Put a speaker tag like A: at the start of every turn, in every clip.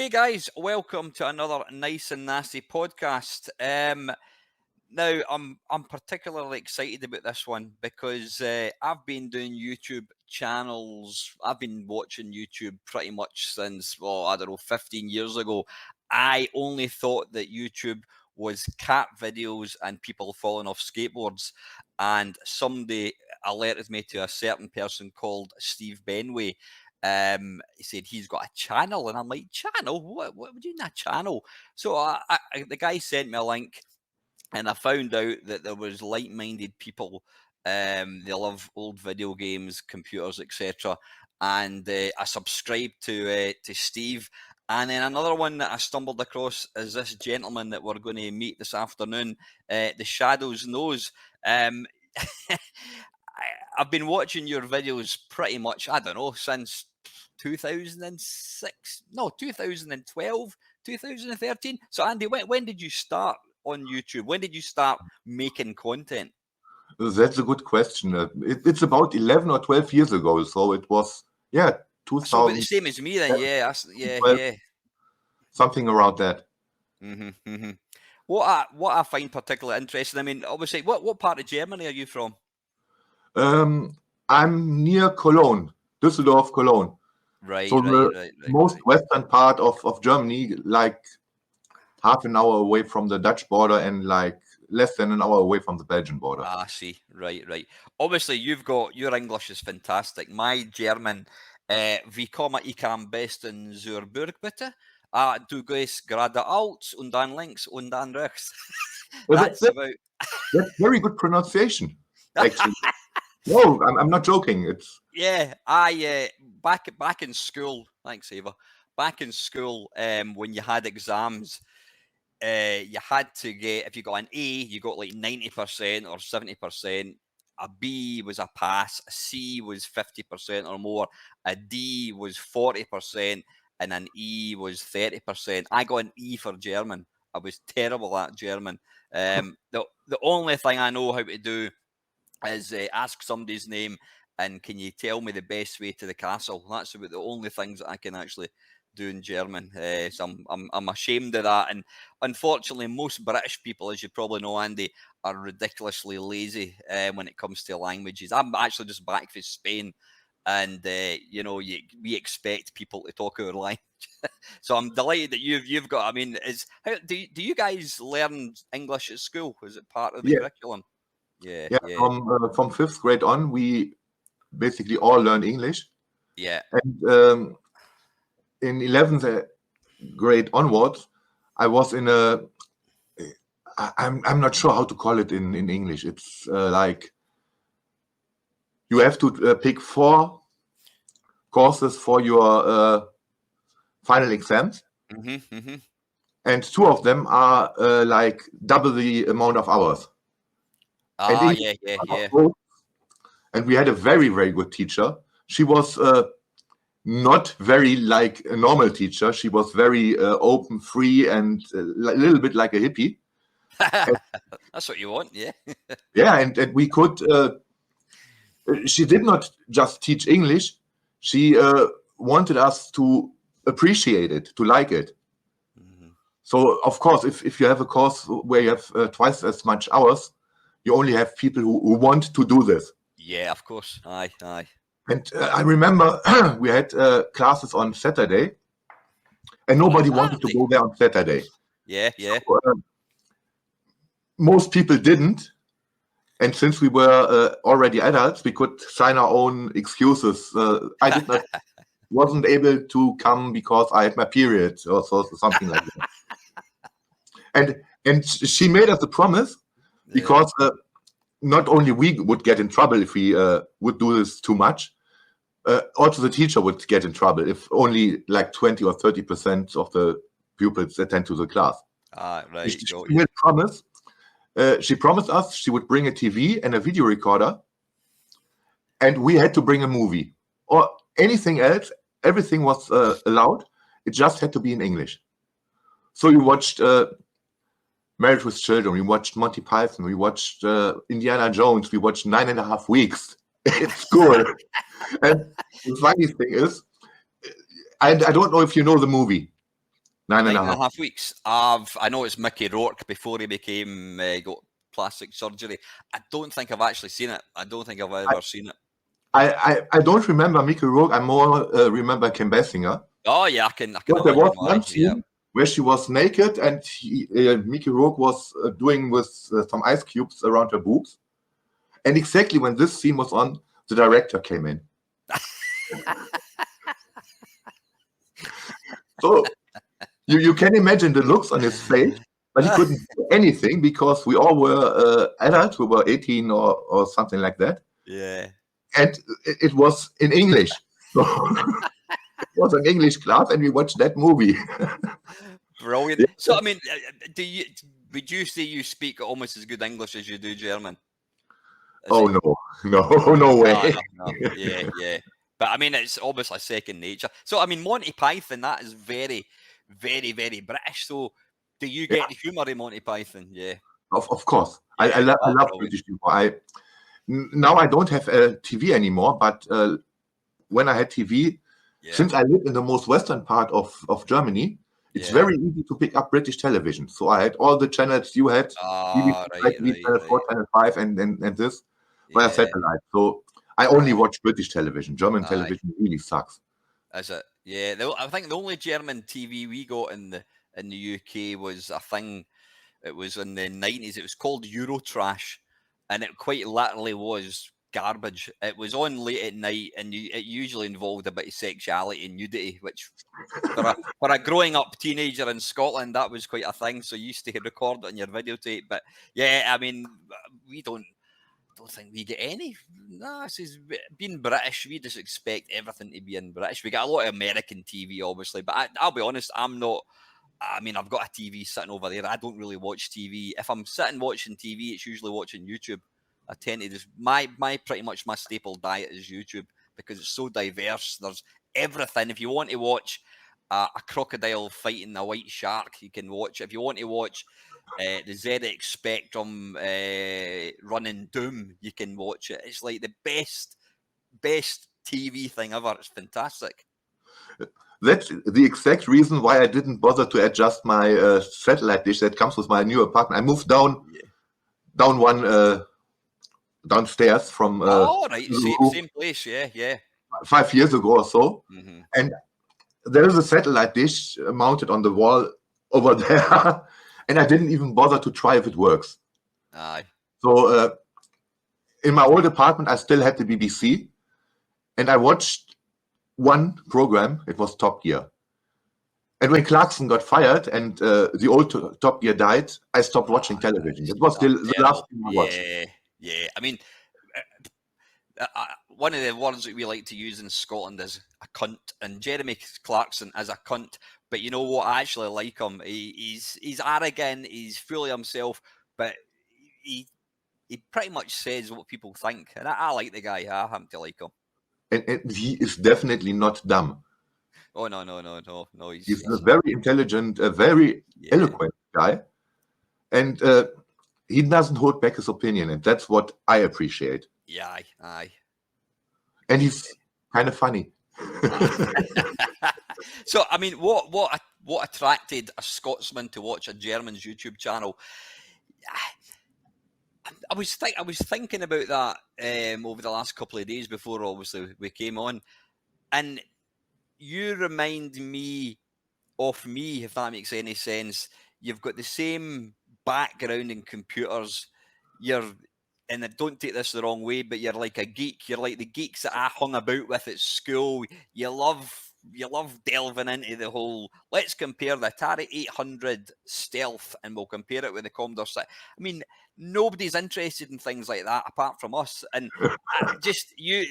A: Hey guys, welcome to another nice and nasty podcast. Now I'm particularly excited about this one because I've been doing YouTube channels. I've been watching YouTube pretty much since, well, I don't know, 15 years ago. I only thought that YouTube was cat videos and people falling off skateboards, and somebody alerted me to a certain person called Steve Benway. He said he's got a channel, and I'm like, channel? What would you mean a channel? So the guy sent me a link, and I found out that there was like-minded people. They love old video games, computers, etc. And I subscribed to Steve. And then another one that I stumbled across is this gentleman that we're going to meet this afternoon, the Shadowsnose. I've been watching your videos pretty much, I don't know, since 2006, no, 2012, 2013. So Andy, when did you start on YouTube? When did you start making content?
B: That's a good question. It's about 11 or 12 years ago. So it was,
A: So
B: 2000,
A: the same as me then, yeah.
B: something around that.
A: What I find particularly interesting, I mean, obviously, what part of Germany are you from?
B: I'm near Cologne, Düsseldorf, Cologne.
A: Right,
B: So the
A: right.
B: most western part of Germany, like half an hour away from the Dutch border and like less than an hour away from the Belgian border.
A: Ah, see, right. Obviously, your English is fantastic. My German, wie komme ich am besten zur Burg, bitte? Du gehst geradeaus und dann links und dann rechts. That's about.
B: That's very good pronunciation, actually. No, I'm not joking. It's
A: I back in school. Thanks, Ava. Back in school, when you had exams, you had to get, if you got an A, you got like 90% or 70%. A B was a pass. A C was 50% or more. A D was 40%, and an E was 30%. I got an E for German. I was terrible at German. The only thing I know how to do is ask somebody's name and can you tell me the best way to the castle. That's about the only things that I can actually do in German. So I'm ashamed of that. And unfortunately, most British people, as you probably know, Andy, are ridiculously lazy when it comes to languages. I'm actually just back from Spain, and we expect people to talk our language. So I'm delighted that you've got. I mean, do you guys learn English at school? Is it part of the curriculum? Yeah.
B: From 5th grade on, we basically all learn English.
A: Yeah.
B: And in 11th grade onwards, I was in I'm not sure how to call it in English. It's like you have to pick 4 courses for your final exams. And 2 of them are like double the amount of hours.
A: Yeah.
B: And we had a very, very good teacher. She was not very like a normal teacher. She was very open, free, and a little bit like a hippie.
A: That's what you want, yeah.
B: Yeah, and we could. She did not just teach English. She wanted us to appreciate it, to like it. So, of course, if you have a course where you have twice as much hours, you only have people who want to do this.
A: Yeah, of course. Aye.
B: And I remember we had classes on Saturday, and nobody wanted to go there on Saturday.
A: Yeah.
B: So, most people didn't. And since we were already adults, we could sign our own excuses. I wasn't able to come because I had my period or something like that. And she made us a promise, because not only we would get in trouble if we would do this too much, also the teacher would get in trouble if only like 20 or 30% of the pupils attend to the class.
A: Right.
B: She made a promise. She promised us she would bring a TV and a video recorder, and we had to bring a movie or anything else. Everything was allowed. It just had to be in English. So we watched Married with Children, we watched Monty Python, we watched Indiana Jones, we watched 9.5 Weeks. It's cool. And the funny thing is, I don't know if you know the movie. Nine and a
A: 9.5
B: half.
A: weeks. I know it's Mickey Rourke before he became got plastic surgery. I don't think I've actually seen it. I don't think I've ever seen it.
B: I don't remember Mickey Rourke. I more remember Kim Basinger.
A: Oh yeah, I can
B: But there was
A: imagine why.
B: one
A: Yeah.
B: scene where she was naked and Mickey Rourke was doing with some ice cubes around her boobs. And exactly when this scene was on, the director came in. So you can imagine the looks on his face, but he couldn't do anything because we all were adults. We were 18 or something like that.
A: Yeah.
B: And it was in English. So it was an English class, and we watched that movie.
A: Brilliant.
B: Yeah.
A: So I mean, would you say you speak almost as good English as you do German?
B: Oh no, no way.
A: No. Yeah, yeah. But I mean, it's almost like second nature. So I mean, Monty Python, that is very, very, very British. So do you
B: Yeah,
A: get the humour in Monty Python? Yeah,
B: of course.
A: yeah.
B: I
A: Oh,
B: love
A: brilliant.
B: British humor. Now I don't have a TV anymore, but when I had TV,
A: Yeah,
B: since I live in the most western part of Germany, it's
A: yeah.
B: very easy to pick up British television. So I had all the channels you had, BBC,
A: Ah,
B: ITV, Channel 4,
A: right.
B: Channel 5, and this via
A: Yeah,
B: satellite. So I only
A: aye,
B: watch British television. German
A: aye.
B: television really sucks.
A: Is it? Yeah. I think the only German TV we got in the UK was a thing. It was in the 90s. It was called Eurotrash, and it quite literally was garbage. It was on late at night, and it usually involved a bit of sexuality and nudity, which for a growing up teenager in Scotland, that was quite a thing. So you used to record it on your videotape. But yeah, I mean, we don't think we get any. No, this is being British. We just expect everything to be in British. We got a lot of American TV, obviously, but I'll be honest, I'm not. I mean, I've got a TV sitting over there. I don't really watch TV. If I'm sitting watching TV, it's usually watching YouTube. I tend to just my pretty much my staple diet is YouTube because it's so diverse. There's everything. If you want to watch a crocodile fighting a white shark, you can watch. If you want to watch the ZX Spectrum running Doom, you can watch it. It's like the best TV thing ever. It's fantastic.
B: That's the exact reason why I didn't bother to adjust my satellite dish that comes with my new apartment. I moved
A: Yeah.
B: down one downstairs from
A: Oh, right.
B: the
A: Same
B: roof
A: same place. Yeah, yeah.
B: 5 years ago or so,
A: Mm-hmm.
B: and there is a satellite dish mounted on the wall over there, and I didn't even bother to try if it works.
A: Aye.
B: So in my old apartment, I still had the BBC, and I watched one program. It was Top Gear. And when Clarkson got fired and the old Top Gear died, I stopped watching television. It was still the last
A: Terrible.
B: thing I watched.
A: Yeah, yeah. I mean, one of the words that we like to use in Scotland is a cunt, and Jeremy Clarkson is a cunt. But you know what? I actually like him. He's arrogant. He's fully himself, but he he pretty much says what people think, and I like the guy. I happen to like him.
B: And he is definitely not dumb.
A: Oh no.
B: He's a very intelligent, a very
A: Yeah,
B: eloquent guy, and he doesn't hold back his opinion, and that's what I appreciate.
A: yeah, aye.
B: And he's kind of funny.
A: So, I mean, what attracted a Scotsman to watch a German's YouTube channel? I was thinking about that over the last couple of days before obviously we came on, and you remind me of me, if that makes any sense. You've got the same background in computers. You're, and don't take this the wrong way, but you're like a geek. You're like the geeks that I hung about with at school. You love delving into the whole. Let's compare the Atari 800 Stealth, and we'll compare it with the Commodore 6. I mean, nobody's interested in things like that apart from us. And just you,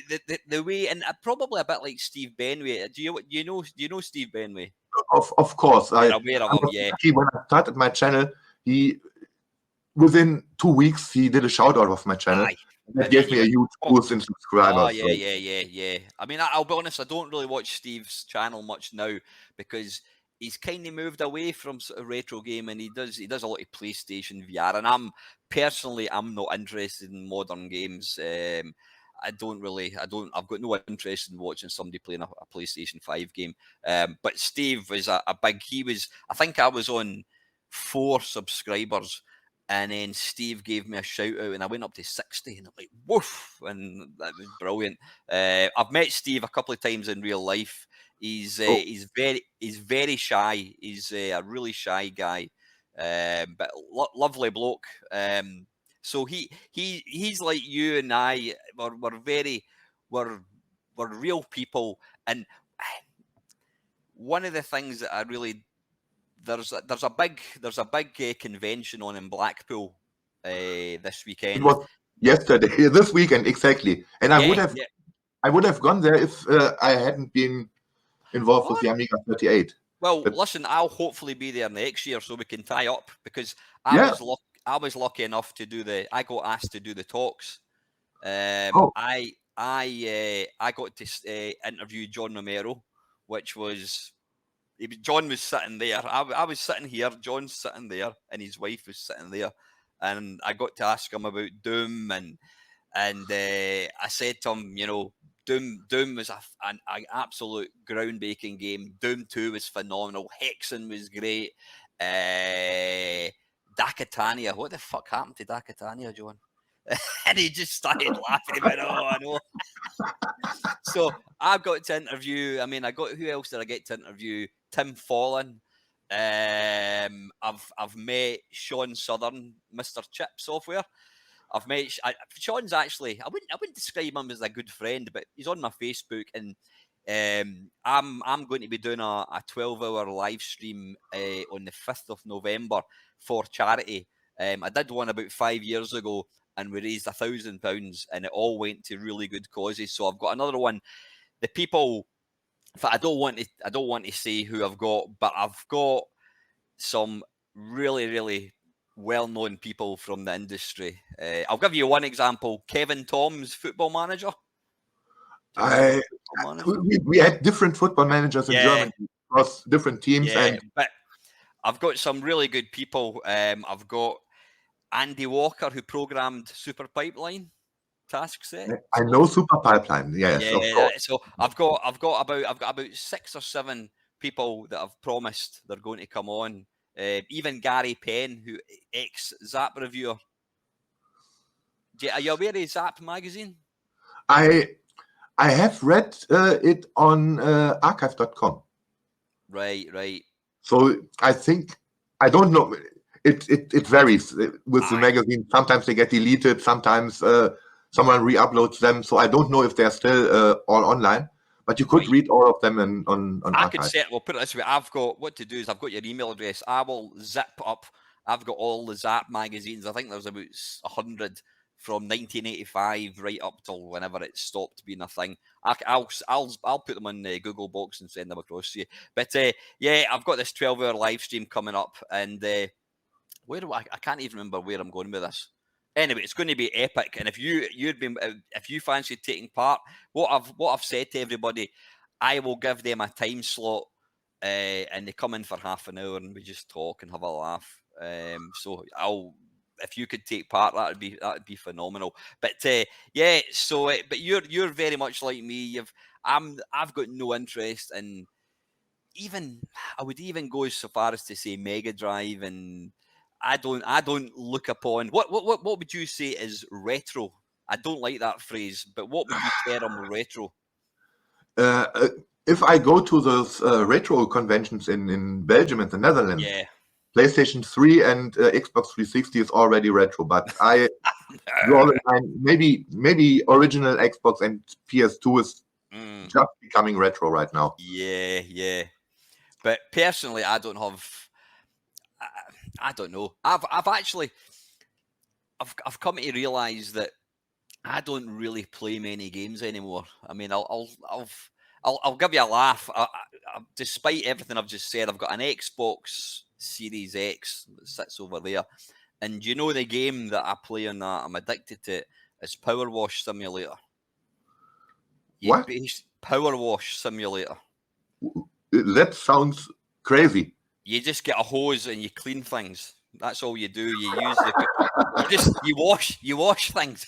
A: the way, and probably a bit like Steve Benway. Do you know Steve Benway?
B: Of course,
A: You're
B: I
A: aware of him,
B: was
A: yeah.
B: lucky when I started my channel. He within 2 weeks he did a shout out of my channel.
A: Aye.
B: That
A: And then
B: gave
A: you
B: me a
A: went,
B: huge
A: oh,
B: boost in
A: oh
B: subscribers.
A: yeah,
B: So.
A: yeah. I mean, I'll be honest, I don't really watch Steve's channel much now because he's kind of moved away from sort of retro gaming. He does a lot of PlayStation VR, and I'm not interested in modern games. I've got no interest in watching somebody playing a PlayStation 5 game. But Steve was a big, I think I was on 4 subscribers, and then Steve gave me a shout out and I went up to 60, and I'm like, woof, and that was brilliant. I've met Steve a couple of times in real life. He's very shy. He's a really shy guy, but lovely bloke. So he's like you and I. We're real people, and one of the things that I really there's a big convention on in Blackpool this
B: It
A: weekend.
B: was yesterday, this weekend exactly, and I would have gone there if I hadn't been involved with the Amiga 38.
A: Well,
B: But
A: listen, I'll hopefully be there next year so we can tie up, because I was lucky enough to I got asked to do the talks. I got to interview John Romero, which was John was sitting there. I was sitting here. John's sitting there, and his wife was sitting there, and I got to ask him about Doom, and I said to him, Doom was an absolute groundbreaking game. Doom 2 was phenomenal. Hexen was great. Dakatania, what the fuck happened to Dakatania, John? And he just started laughing. He went, "Oh, I know." So I've got to interview. Who else did I get to interview? Tim Fallon. I've met Sean Southern, Mr. Chip Software. I've met Sean's actually. I wouldn't describe him as a good friend, but he's on my Facebook, and I'm going to be doing a 12-hour live stream on the 5th of November for charity. I did one about 5 years ago, and we raised £1,000, and it all went to really good causes. So I've got another one. The people, I don't want to say who I've got, but I've got some really, really well-known people from the industry. I'll give you one example. Kevin Toms, Football Manager.
B: We had different football managers in Germany across different teams,
A: but I've got some really good people. I've got Andy Walker, who programmed Super Pipeline task set.
B: I know Super Pipeline. Yes, of course.
A: So I've got about 6 or 7 people that have promised they're going to come on. Even Gary Penn, who ex-Zap reviewer. Are you aware of Zap magazine?
B: I have read it on archive.com.
A: Right.
B: So I think, I don't know. It varies with the magazine. Sometimes they get deleted. Sometimes someone re-uploads them. So I don't know if they're still all online. But you could read all of them on archive.
A: We'll put it this way. I've got your email address. I will zip up. I've got all the Zap magazines. I think there's about 100 from 1985 right up till whenever it stopped being a thing. I'll put them on the Google Box and send them across to you. But I've got this 12-hour live stream coming up, and I can't even remember where I'm going with this. Anyway, it's going to be epic, and if you fancy taking part, what I've said to everybody, I will give them a time slot, and they come in for half an hour, and we just talk and have a laugh. So if you could take part, that'd be phenomenal. But but you're very much like me. I've got no interest in I would even go so far as to say Mega Drive, and I don't look upon what would you say is retro? I don't like that phrase, but what would you term retro?
B: If I go to those retro conventions in Belgium and the Netherlands, PlayStation 3 and Xbox 360 is already retro, but I draw the line, maybe original Xbox and PS2 is just becoming retro right now.
A: Yeah. But personally, I don't have. I don't know. I've come to realize that I don't really play many games anymore. I mean, I'll give you a laugh. Despite everything I've just said, I've got an Xbox Series X that sits over there, and you know the game that I play on that, I'm addicted to it. It's Power Wash Simulator.
B: What?
A: Power Wash Simulator.
B: That sounds crazy.
A: You just get a hose and you clean things. That's all you do. You use you wash things.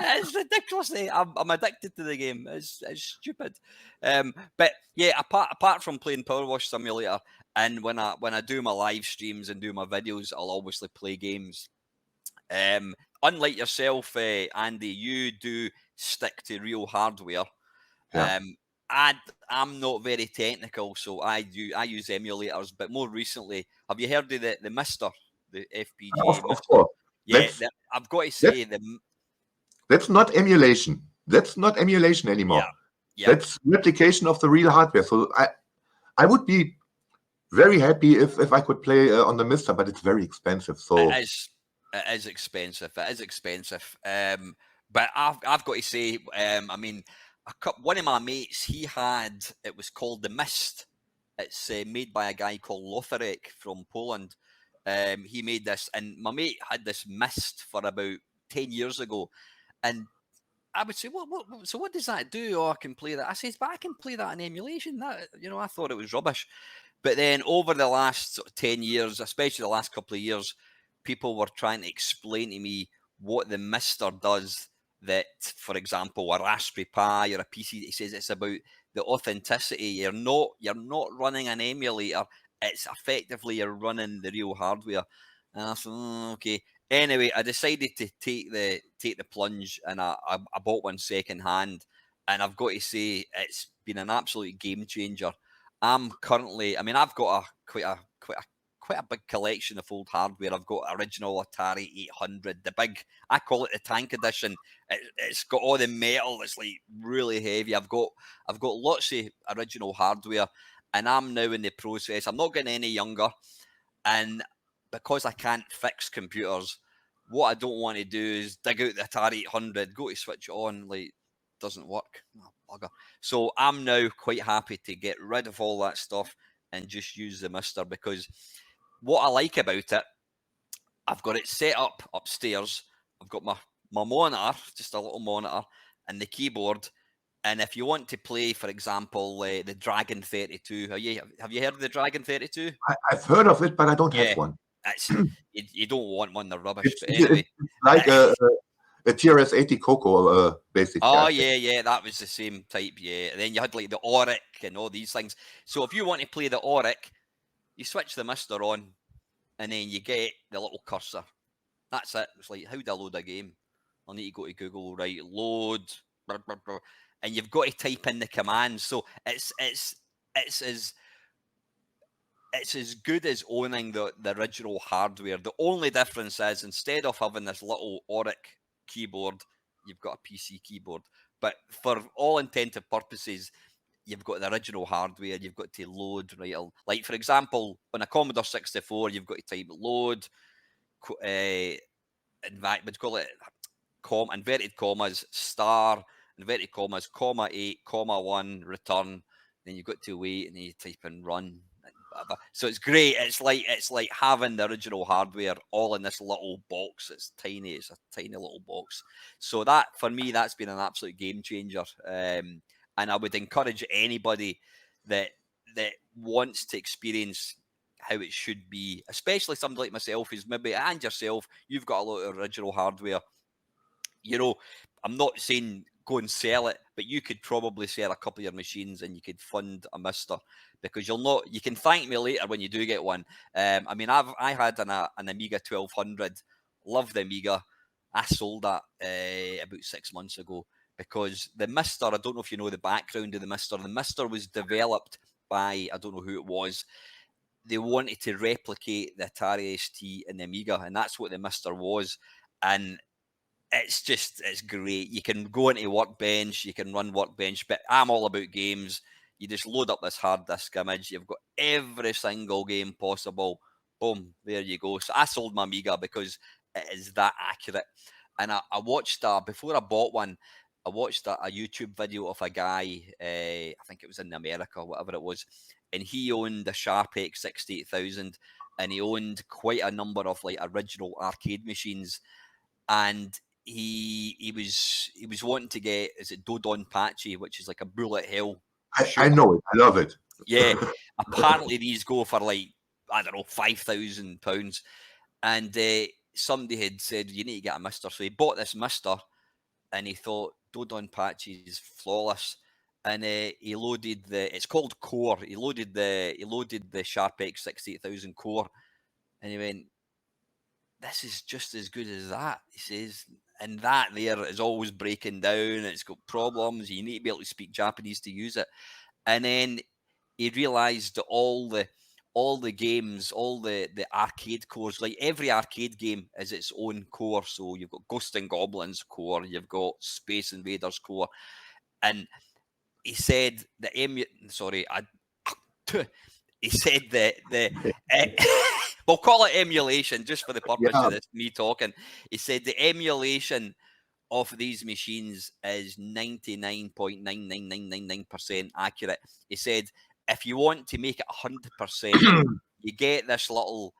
A: It's ridiculously. I'm addicted to the game. It's stupid. But yeah, apart from playing Power Wash Simulator, and when I do my live streams and do my videos, I'll obviously play games. Unlike yourself, Andy, you do stick to real hardware.
B: Yeah.
A: I'm not very technical, so I use emulators. But more recently, have you heard of the Mister, the FPGA
B: Of
A: Mister?
B: course.
A: Yeah,
B: That's
A: I've got to
B: that's
A: say
B: that's not emulation. That's not emulation
A: yeah,
B: anymore.
A: yeah.
B: That's replication of the real hardware. So I would be very happy if I could play on the Mister, but it's very expensive.
A: It
B: So
A: is. It is expensive. It is expensive. But I've got to say, I mean, one of my mates, it was called the Mist. It's made by a guy called Lotharek from Poland. He made this, and my mate had this Mist for about 10 years ago, and I would say, so what does that do? Oh, I can play that. I says, but I can play that in emulation. That, I thought it was rubbish. But then over the last 10 years, especially the last couple of years, people were trying to explain to me what the Mister does that, for example, a Raspberry Pi or a PC, he says it's about the authenticity. You're not running an emulator. It's effectively you're running the real hardware. And I thought, okay. Anyway, I decided to take the plunge, and I bought one second hand, and I've got to say it's been an absolute game changer. I'm currently, I mean, I've got quite a big collection of old hardware. I've got original Atari 800, I call it the tank edition. It's got all the metal. It's like really heavy. I've got lots of original hardware, and I'm now in the process. I'm not getting any younger, and because I can't fix computers, what I don't want to do is dig out the Atari 800, go to switch it on, like, doesn't work. Oh, bugger. So I'm now quite happy to get rid of all that stuff and just use the Mister, because what I like about it, I've got it set up upstairs. I've got my monitor, just a little monitor, and the keyboard. And if you want to play, for example, the Dragon 32, have you heard of the Dragon 32?
B: I've heard of it, but I don't have
A: Yeah,
B: one.
A: it's you don't want one, they're rubbish.
B: It's,
A: But
B: it's
A: anyway,
B: like a TRS-80 Coco, basically,
A: oh
B: I think.
A: yeah, that was the same type. Yeah, and then you had like the Auric and all these things. So if you want to play the Auric, you switch the Mister on, and then you get the little cursor. That's it. It's like, how do I load a game? I'll need to go to Google, right? Load, blah, blah, blah, and you've got to type in the commands. So it's as good as owning the original hardware. The only difference is, instead of having this little Auric keyboard, you've got a PC keyboard. But for all intent and purposes, you've got the original hardware. You've got to load, right? Like, for example, on a Commodore 64, you've got to type load, in fact, we'd call it inverted commas, star, inverted commas, comma 8, comma 1, return. Then you've got to wait, and then you type in run. So it's great. It's like having the original hardware all in this little box. It's tiny. It's a tiny little box. So that, for me, that's been an absolute game changer. And I would encourage anybody that wants to experience how it should be, especially somebody like myself, who's maybe, and yourself, you've got a lot of original hardware. I'm not saying go and sell it, but you could probably sell a couple of your machines and you could fund a Mister, because you can thank me later when you do get one. I mean, I had an Amiga 1200, love the Amiga. I sold that about 6 months ago, because the Mister, I don't know if you know the background of the Mister. The Mister was developed by, I don't know who it was. They wanted to replicate the Atari ST and the Amiga, and that's what the Mister was. And it's great. You can go into Workbench, you can run Workbench, but I'm all about games. You just load up this hard disk image. You've got every single game possible. Boom, there you go. So I sold my Amiga because it is that accurate. And I watched before I bought one, I watched a YouTube video of a guy, I think it was in America, whatever it was, and he owned a Sharp X68000, and he owned quite a number of like original arcade machines, and he was wanting to get, is it Dodon Pachi, which is like a bullet hell
B: I
A: shooter.
B: know it. I love it.
A: Yeah, apparently these go for like, I don't know, £5,000, and somebody had said you need to get a Mister, so he bought this Mister, and he thought Dodon patches flawless, and he loaded it's called Core. He loaded the Sharp X68000 Core, and he went, "This is just as good as that." He says, and that there is always breaking down. It's got problems. You need to be able to speak Japanese to use it. And then he realised that all the games, all the arcade cores, like every arcade game is its own core. So you've got Ghosts and Goblins core, you've got Space Invaders core, and he said he said we'll call it emulation just for the purpose of this me talking. He said the emulation of these machines is 99.99999% accurate. He said, if you want to make it 100%, you get this little,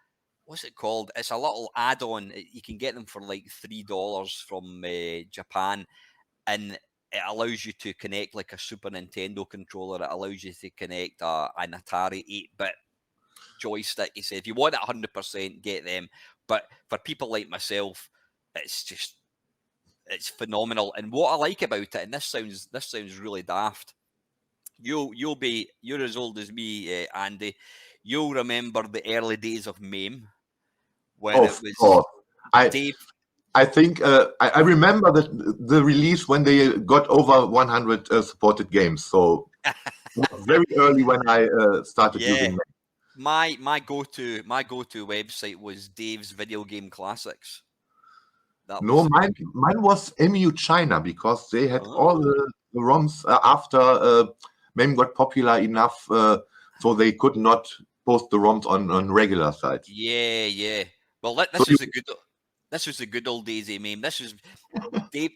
A: what's it called? It's a little add-on. You can get them for like $3 from Japan, and it allows you to connect like a Super Nintendo controller. It allows you to connect an Atari 8-bit joystick. He said, if you want it 100%, get them. But for people like myself, it's phenomenal. And what I like about it, and this sounds really daft, you're as old as me, Andy. You'll remember the early days of MAME when it was Dave.
B: I think I remember the release when they got over 100 supported games. So very early when I started using MAME.
A: My go-to website was Dave's Video Game Classics.
B: Mine was MU China, because they had all the ROMs after MAME got popular enough, so they could not post the ROMs on regular sites.
A: Yeah. Well, this was the good old days of MAME. This was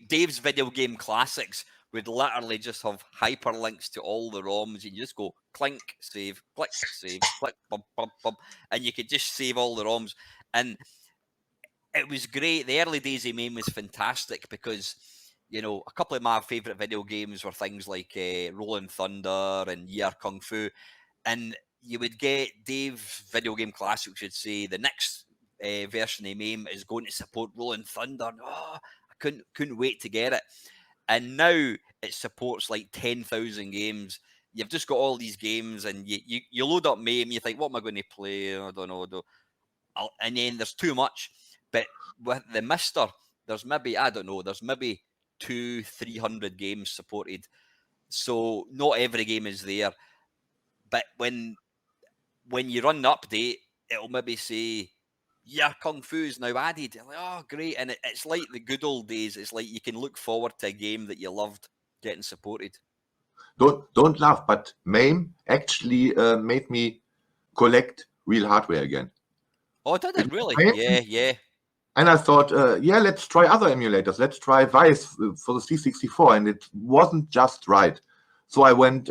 A: Dave's Video Game Classics would literally just have hyperlinks to all the ROMs, and you just go clink, save, click, save, click, bump, bump, bump, and you could just save all the ROMs. And it was great. The early days of MAME was fantastic because, you know, a couple of my favourite video games were things like Rolling Thunder and Year Kung Fu. And you would get Dave's Video Game Classics would say the next version of MAME is going to support Rolling Thunder. Oh, I couldn't wait to get it. And now it supports like 10,000 games. You've just got all these games, and you load up MAME, you think, what am I going to play? I don't know. And then there's too much. But with the Mister, there's maybe 200-300 games supported. So not every game is there. But when you run the update, it'll maybe say, yeah, Kung Fu is now added. You're like, oh, great. And it's like the good old days. It's like you can look forward to a game that you loved getting supported.
B: Don't laugh, but MAME actually made me collect real hardware again.
A: Oh, did it really? Yeah.
B: And I thought, let's try other emulators. Let's try Vice for the C64, and it wasn't just right. So I went.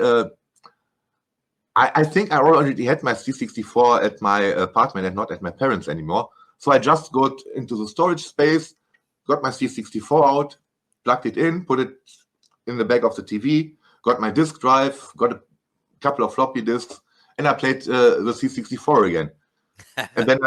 B: I think I already had my C64 at my apartment and not at my parents anymore. So I just got into the storage space, got my C64 out, plugged it in, put it in the back of the TV, got my disk drive, got a couple of floppy disks, and I played the C64 again. And then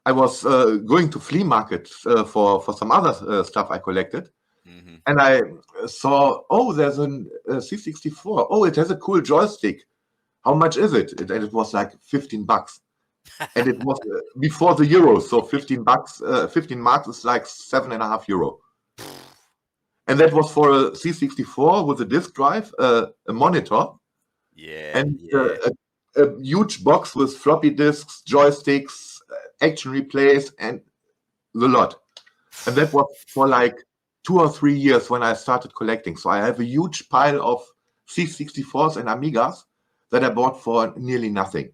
B: I was going to flea markets for some other stuff I collected.
A: Mm-hmm.
B: And I saw, there's a C64. Oh, it has a cool joystick. How much is it? And it was like $15. And it was before the euro. So $15, 15 marks is like €7.50. And that was for a C64 with a disk drive, a monitor. And a huge box with floppy disks, joysticks, action replays, and the lot. And that was for like 2 or 3 years when I started collecting. So I have a huge pile of C64s and Amigas that I bought for nearly nothing.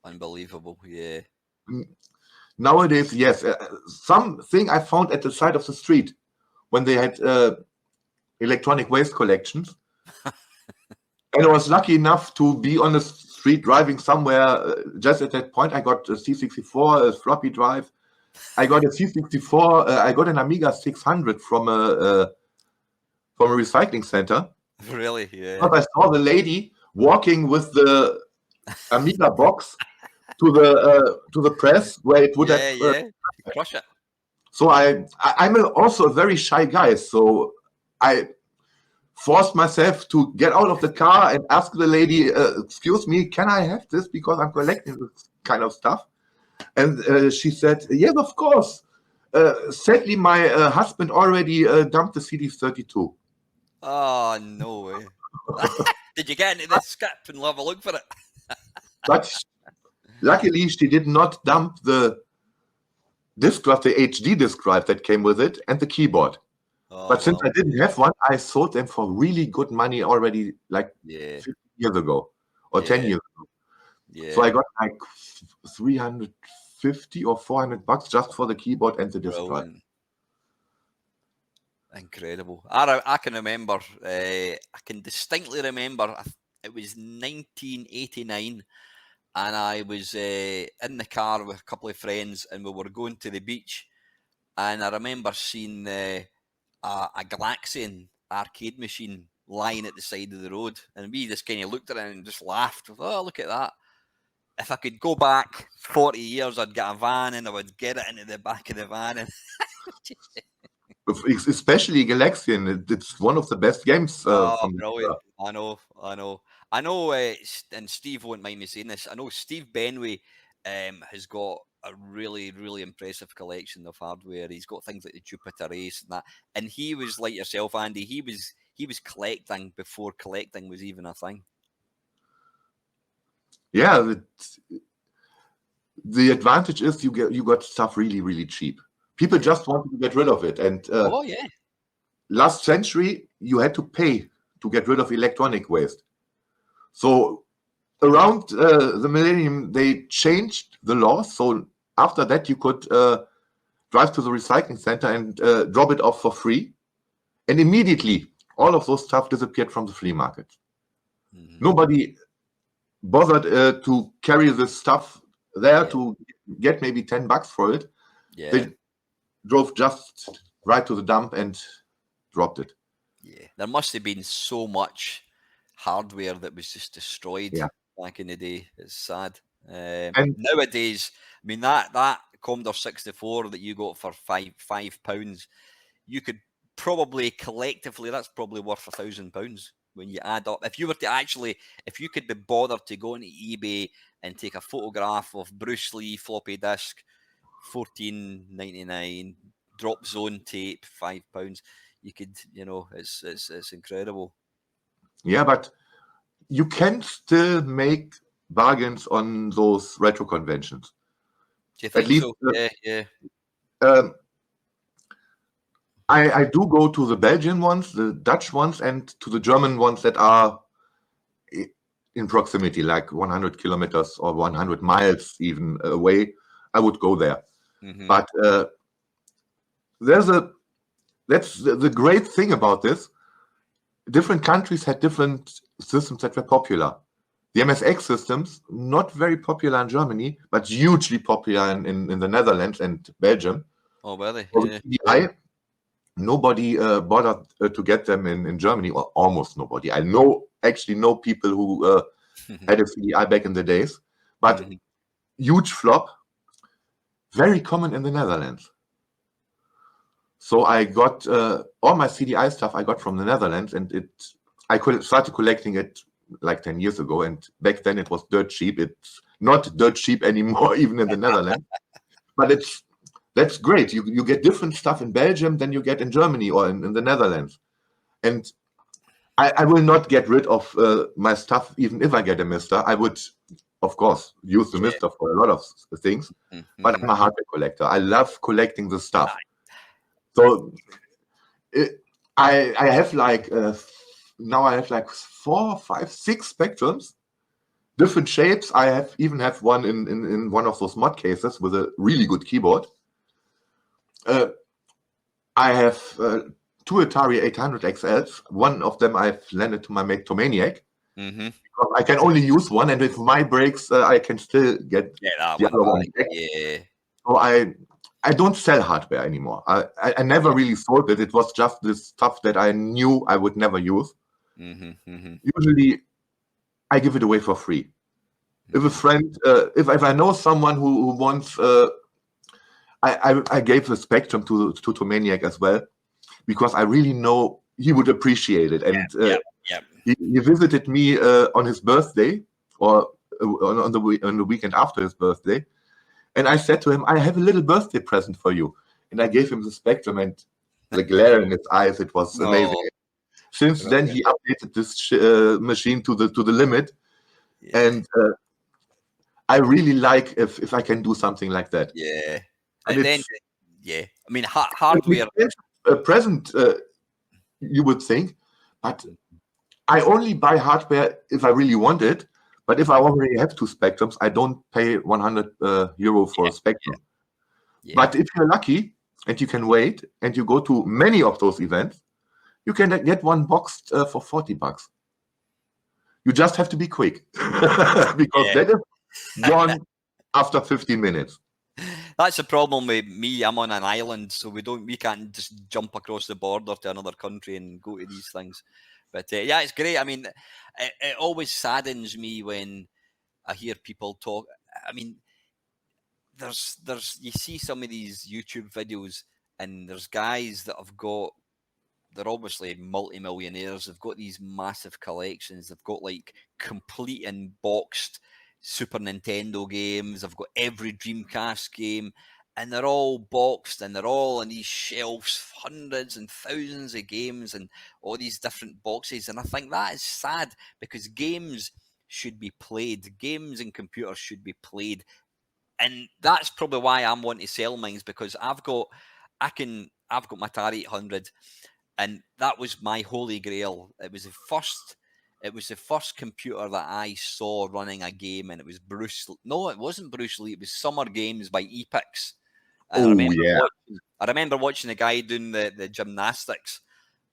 A: Unbelievable, yeah.
B: Nowadays, yes. Something I found at the side of the street when they had electronic waste collections. And I was lucky enough to be on the street driving somewhere. Just at that point, I got a C64, a floppy drive. I got a C64. I got an Amiga 600 from a recycling center.
A: Really? Yeah.
B: But I saw the lady walking with the Amiga box to the press where it would have
A: crush it.
B: So I'm also a very shy guy. So I forced myself to get out of the car and ask the lady, excuse me, can I have this because I'm collecting this kind of stuff? And she said, yes, of course. Sadly, my husband already dumped the CD32.
A: Oh, no way. Did you get into the skip and have a look for it?
B: But luckily, she did not dump the disk drive, the HD disk drive that came with it, and the keyboard.
A: Oh,
B: But since
A: well,
B: I didn't have one, I sold them for really good money already, like
A: yeah,
B: 50 years ago or 10 years ago.
A: yeah.
B: So I got like 350 or 400 bucks just for the keyboard and the disk drive.
A: Brilliant. Incredible. I can remember, I can distinctly remember, it was 1989, and I was in the car with a couple of friends, and we were going to the beach, and I remember seeing a Galaxian arcade machine lying at the side of the road, and we just kind of looked at it and just laughed. Oh, look at that. If I could go back 40 years, I'd get a van and I would get it into the back of the van. And
B: Especially Galaxian, it's one of the best games from
A: brilliant. I know. And Steve won't mind me saying this. I know Steve Benway has got a really, really impressive collection of hardware. He's got things like the Jupiter Ace and that. And he was like yourself, Andy. He was collecting before collecting was even a thing.
B: Yeah, the advantage is you got stuff really, really cheap. People just wanted to get rid of it. And
A: Oh yeah.
B: last century, you had to pay to get rid of electronic waste. So around the millennium, they changed the law. So after that, you could drive to the recycling center and drop it off for free. And immediately, all of those stuff disappeared from the flea market.
A: Mhm.
B: Nobody bothered to carry this stuff there to get maybe 10 bucks for it.
A: Yeah.
B: They drove just right to the dump and dropped it.
A: Yeah. There must have been so much hardware that was just destroyed back in the day. It's sad.
B: And
A: Nowadays, I mean that Commodore 64 that you got for £5, you could probably collectively, that's probably worth £1,000 when you add up. If you were to actually, if you could be bothered to go into eBay and take a photograph of Bruce Lee floppy disk, $14.99, drop zone tape, £5, you could, it's incredible.
B: yeah, but you can still make bargains on those retro conventions.
A: Do you think
B: At least,
A: so? Yeah.
B: I do go to the Belgian ones, the Dutch ones, and to the German ones that are in proximity, like 100 kilometers or 100 miles even away. I would go there.
A: Mm-hmm.
B: But that's the great thing about this. Different countries had different systems that were popular. The MSX systems, not very popular in Germany, but hugely popular in the Netherlands and Belgium.
A: Oh, were they?
B: So
A: Yeah.
B: CDI, nobody bothered to get them in Germany, or almost nobody. I actually know people who had a CDI back in the days, but huge flop, very common in the Netherlands. So I got all my CDI stuff I got from the Netherlands, and I started collecting it like 10 years ago, and back then it was dirt cheap. It's not dirt cheap anymore, even in the Netherlands. But that's great. You get different stuff in Belgium than you get in Germany or in the Netherlands. And I will not get rid of my stuff, even if I get a Mister. I would, of course, use the Mister for a lot of things, but I'm a hardware collector. I love collecting the stuff. So I have like now I have like 4, 5, 6 spectrums, different shapes. I even have one in one of those mod cases with a really good keyboard. I have 2 Atari 800 XLs. One of them I've lended to my mate Tomaniac. Because I can only use one, and if my breaks, I can still get the other one back.
A: Yeah.
B: So I don't sell hardware anymore. I never really sold it. It was just this stuff that I knew I would never use. Usually, I give it away for free. If a friend, if I know someone who wants, I gave the Spectrum to Tomaniac as well, because I really know he would appreciate it. And
A: Yeah.
B: he visited me on his birthday, or on the weekend after his birthday. And I said to him, I have a little birthday present for you. And I gave him the Spectrum, and the glare in his eyes, it was amazing.
A: Oh,
B: Since then, he updated this machine to the limit.
A: yeah.
B: And I really like if I can do something like that.
A: Yeah.
B: And
A: And then,
B: it's
A: yeah, I mean, hardware.
B: a present, you would think, but I only buy hardware if I really want it. But if I already have two Spectrums, I don't pay 100 euro for a Spectrum.
A: Yeah.
B: But if you're lucky and you can wait and you go to many of those events, you can get one boxed for 40 bucks. You just have to be quick because that is gone after 15 minutes.
A: That's the problem with me. I'm on an island, so we can't just jump across the border to another country and go to these things. But yeah, it's great. I mean, it always saddens me when I hear people talk. I mean, there's you see some of these YouTube videos, and there's guys that have got, they're obviously multi-millionaires. They've got these massive collections. They've got like complete and boxed Super Nintendo games. They've got every Dreamcast game, and they're all boxed, and they're all on these shelves, hundreds and thousands of games, and all these different boxes. And I think that is sad, because games should be played. Games and computers should be played. And that's probably why I'm wanting to sell mine, because I've got my Atari 800. And that was my holy grail. It was the first computer that I saw running a game, and it was No, it wasn't Bruce Lee. It was Summer Games by Epix. And I remember watching the guy doing the gymnastics,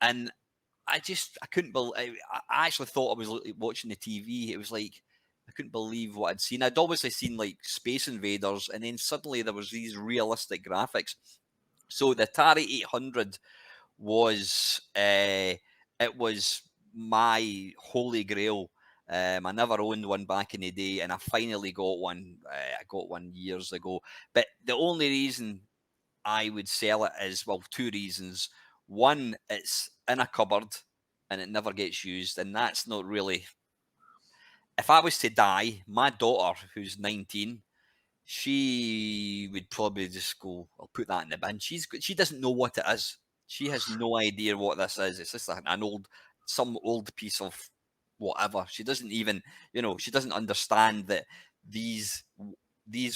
A: and I couldn't believe. I actually thought I was watching the TV. It was like I couldn't believe what I'd seen. I'd obviously seen like Space Invaders, and then suddenly there was these realistic graphics. So the Atari 800 was it was my holy grail. I never owned one back in the day, and I finally got one. I got one years ago. But the only reason I would sell it is, well, two reasons. One, it's in a cupboard and it never gets used, and that's not really. If I was to die, my daughter, who's 19, she would probably just go, I'll put that in the bin. She doesn't know what it is. She has no idea what this is. It's just some old piece of whatever. She doesn't even, she doesn't understand that these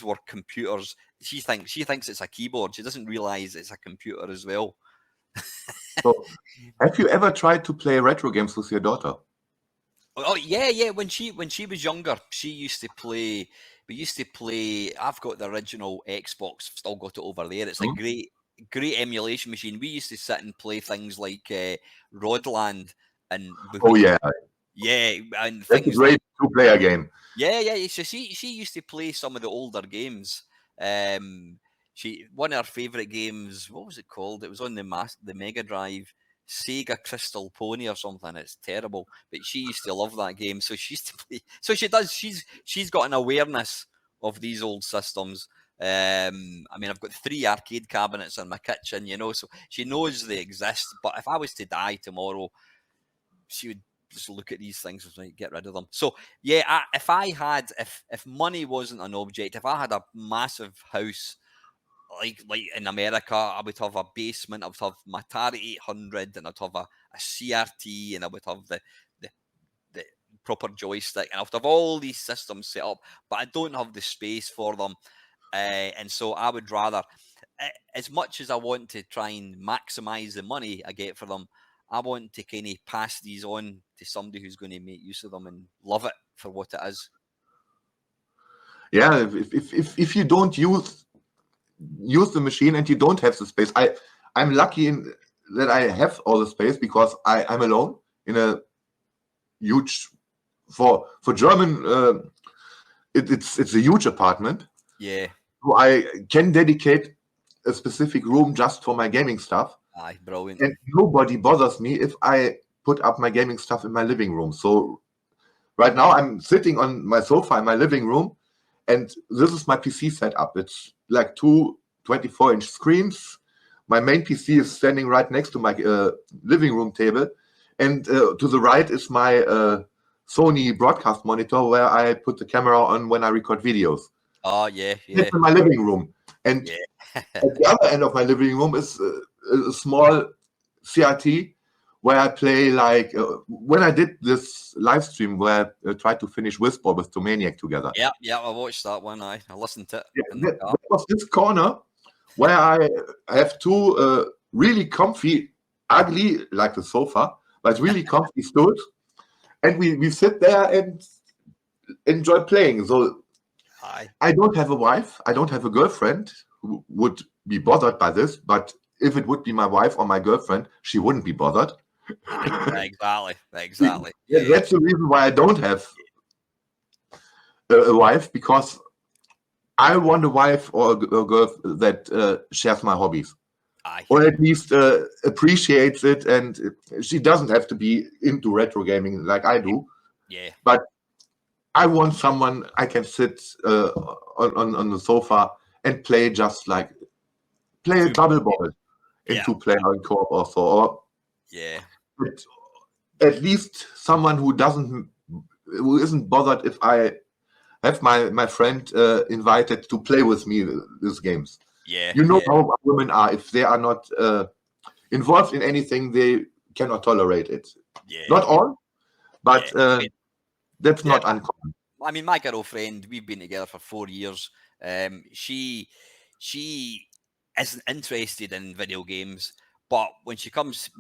A: were computers. She thinks it's a keyboard. She doesn't realize it's a computer as well.
B: So, have you ever tried to play retro games with your daughter?
A: Oh yeah. When she was younger, she used to play. We used to play. I've got the original Xbox. Still got it over there. It's a great emulation machine. We used to sit and play things like Rodland and
B: yeah,
A: and
B: that's
A: things
B: a great two-player game.
A: Yeah. So she used to play some of the older games. One of her favorite games. What was it called? It was on the Mega Drive. Sega Crystal Pony or something. It's terrible, but she used to love that game. So she used to play. So she does. She's got an awareness of these old systems. I mean, I've got 3 arcade cabinets in my kitchen, so she knows they exist. But if I was to die tomorrow, she would just look at these things and like, get rid of them. So yeah, if money wasn't an object, if I had a massive house like in America, I would have a basement, I would have my Atari 800, and I'd have a CRT, and I would have the proper joystick, and I would have all these systems set up, but I don't have the space for them. And so I would rather, as much as I want to try and maximize the money I get for them, I want to kind of pass these on to somebody who's going to make use of them and love it for what it is.
B: Yeah, if you don't use the machine and you don't have the space, I'm lucky that I have all the space, because I'm alone in a huge, for German, it's a huge apartment.
A: Yeah.
B: So I can dedicate a specific room just for my gaming stuff.
A: Aye, brilliant.
B: And nobody bothers me if I put up my gaming stuff in my living room. So right now I'm sitting on my sofa in my living room, and this is my PC setup. It's like 2 24-inch screens, my main PC is standing right next to my living room table, and to the right is my Sony broadcast monitor where I put the camera on when I record videos.
A: Oh, yeah, yeah.
B: That's in my living room. And
A: Yeah.
B: at the other end of my living room is a small CRT where I play like when I did this live stream where I tried to finish Whisper with Tomaniac together.
A: Yeah, I watched that one. I listened to it
B: Yeah,
A: in the car.
B: that was this corner where I have two really comfy, ugly, like the sofa, but really comfy stools. And we sit there and enjoy playing. So
A: Aye.
B: I don't have a wife. I don't have a girlfriend who would be bothered by this. But if it would be my wife or my girlfriend, she wouldn't be bothered.
A: Exactly. Yeah.
B: That's the reason why I don't have a wife, because I want a wife or a girl that shares my hobbies.
A: Aye.
B: Or at least appreciates it, and she doesn't have to be into retro gaming like I do.
A: Yeah.
B: But I want someone I can sit on the sofa and play just like play a double ball in
A: Yeah.
B: 2-player co-op or so. Or
A: Yeah.
B: at least someone who isn't bothered if I have my friend invited to play with me these games.
A: Yeah.
B: You know
A: Yeah.
B: how women are. If they are not involved in anything, they cannot tolerate it.
A: Yeah.
B: Not all, but
A: Yeah.
B: that's
A: Yeah.
B: not uncommon.
A: I mean, my girlfriend, we've been together for 4 years. She isn't interested in video games, but when she comes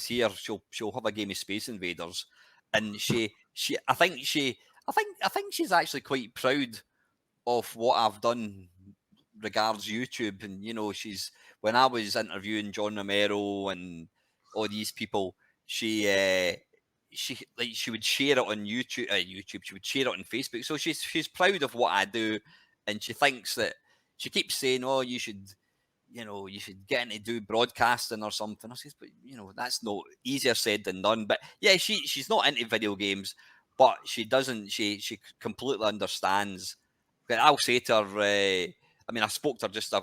A: here, she'll have a game of Space Invaders, and I think she's actually quite proud of what I've done regards YouTube. And when I was interviewing John Romero and all these people, she would share it on YouTube. She would share it on Facebook. So she's proud of what I do, and she thinks that she keeps saying, "Oh, you should." You should get into do broadcasting or something. I says, but that's not easier said than done. But yeah, she's not into video games, but she doesn't. She completely understands. But I'll say to her, I mean, I spoke to her just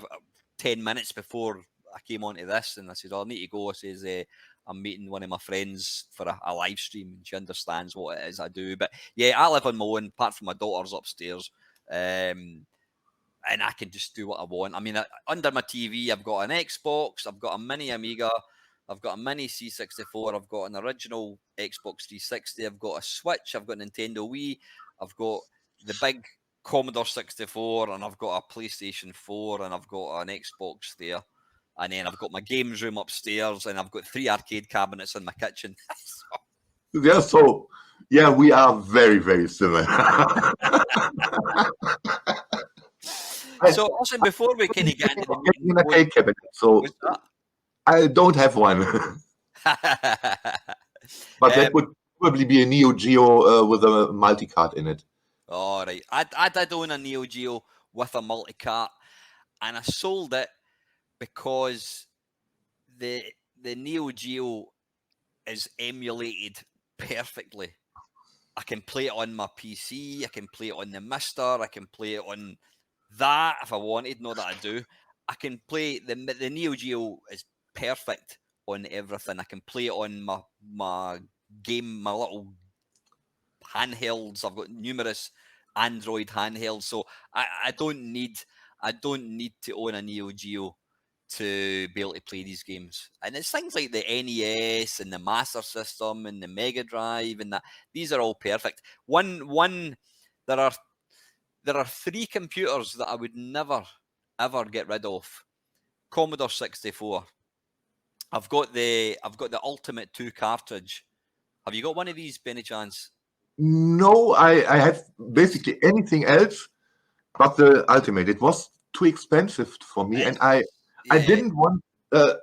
A: 10 minutes before I came onto this, and I said, "Oh, I need to go." I says, "I'm meeting one of my friends for a live stream," and she understands what it is I do. But yeah, I live on my own, apart from my daughter's upstairs. And I can just do what I want. I mean, under my TV, I've got an Xbox, I've got a mini Amiga, I've got a mini C64, I've got an original Xbox 360, I've got a Switch, I've got Nintendo Wii, I've got the big Commodore 64, and I've got a PlayStation 4, and I've got an Xbox there. And then I've got my games room upstairs, and I've got 3 arcade cabinets in my kitchen.
B: Yeah, so yeah, we are very, very similar.
A: So, also, before we kind of get into the meeting,
B: in a cake cabinet, so I don't have one. But that would probably be a Neo Geo with a multi-card in it.
A: All right. I did own a Neo Geo with a multi-cart, and I sold it because the Neo Geo is emulated perfectly. I can play it on my PC, I can play it on the Mister, I can play it on that if I wanted. Not that I do. I can play the Neo Geo is perfect on everything. I can play it on my little handhelds. I've got numerous Android handhelds, so I don't need to own a Neo Geo to be able to play these games. And it's things like the NES and the Master System and the Mega Drive, and that these are all perfect. There are 3 computers that I would never ever get rid of. Commodore 64. I've got the Ultimate 2 cartridge. Have you got one of these, by any chance?
B: No, I have basically anything else but the Ultimate. It was too expensive for me, and I didn't want a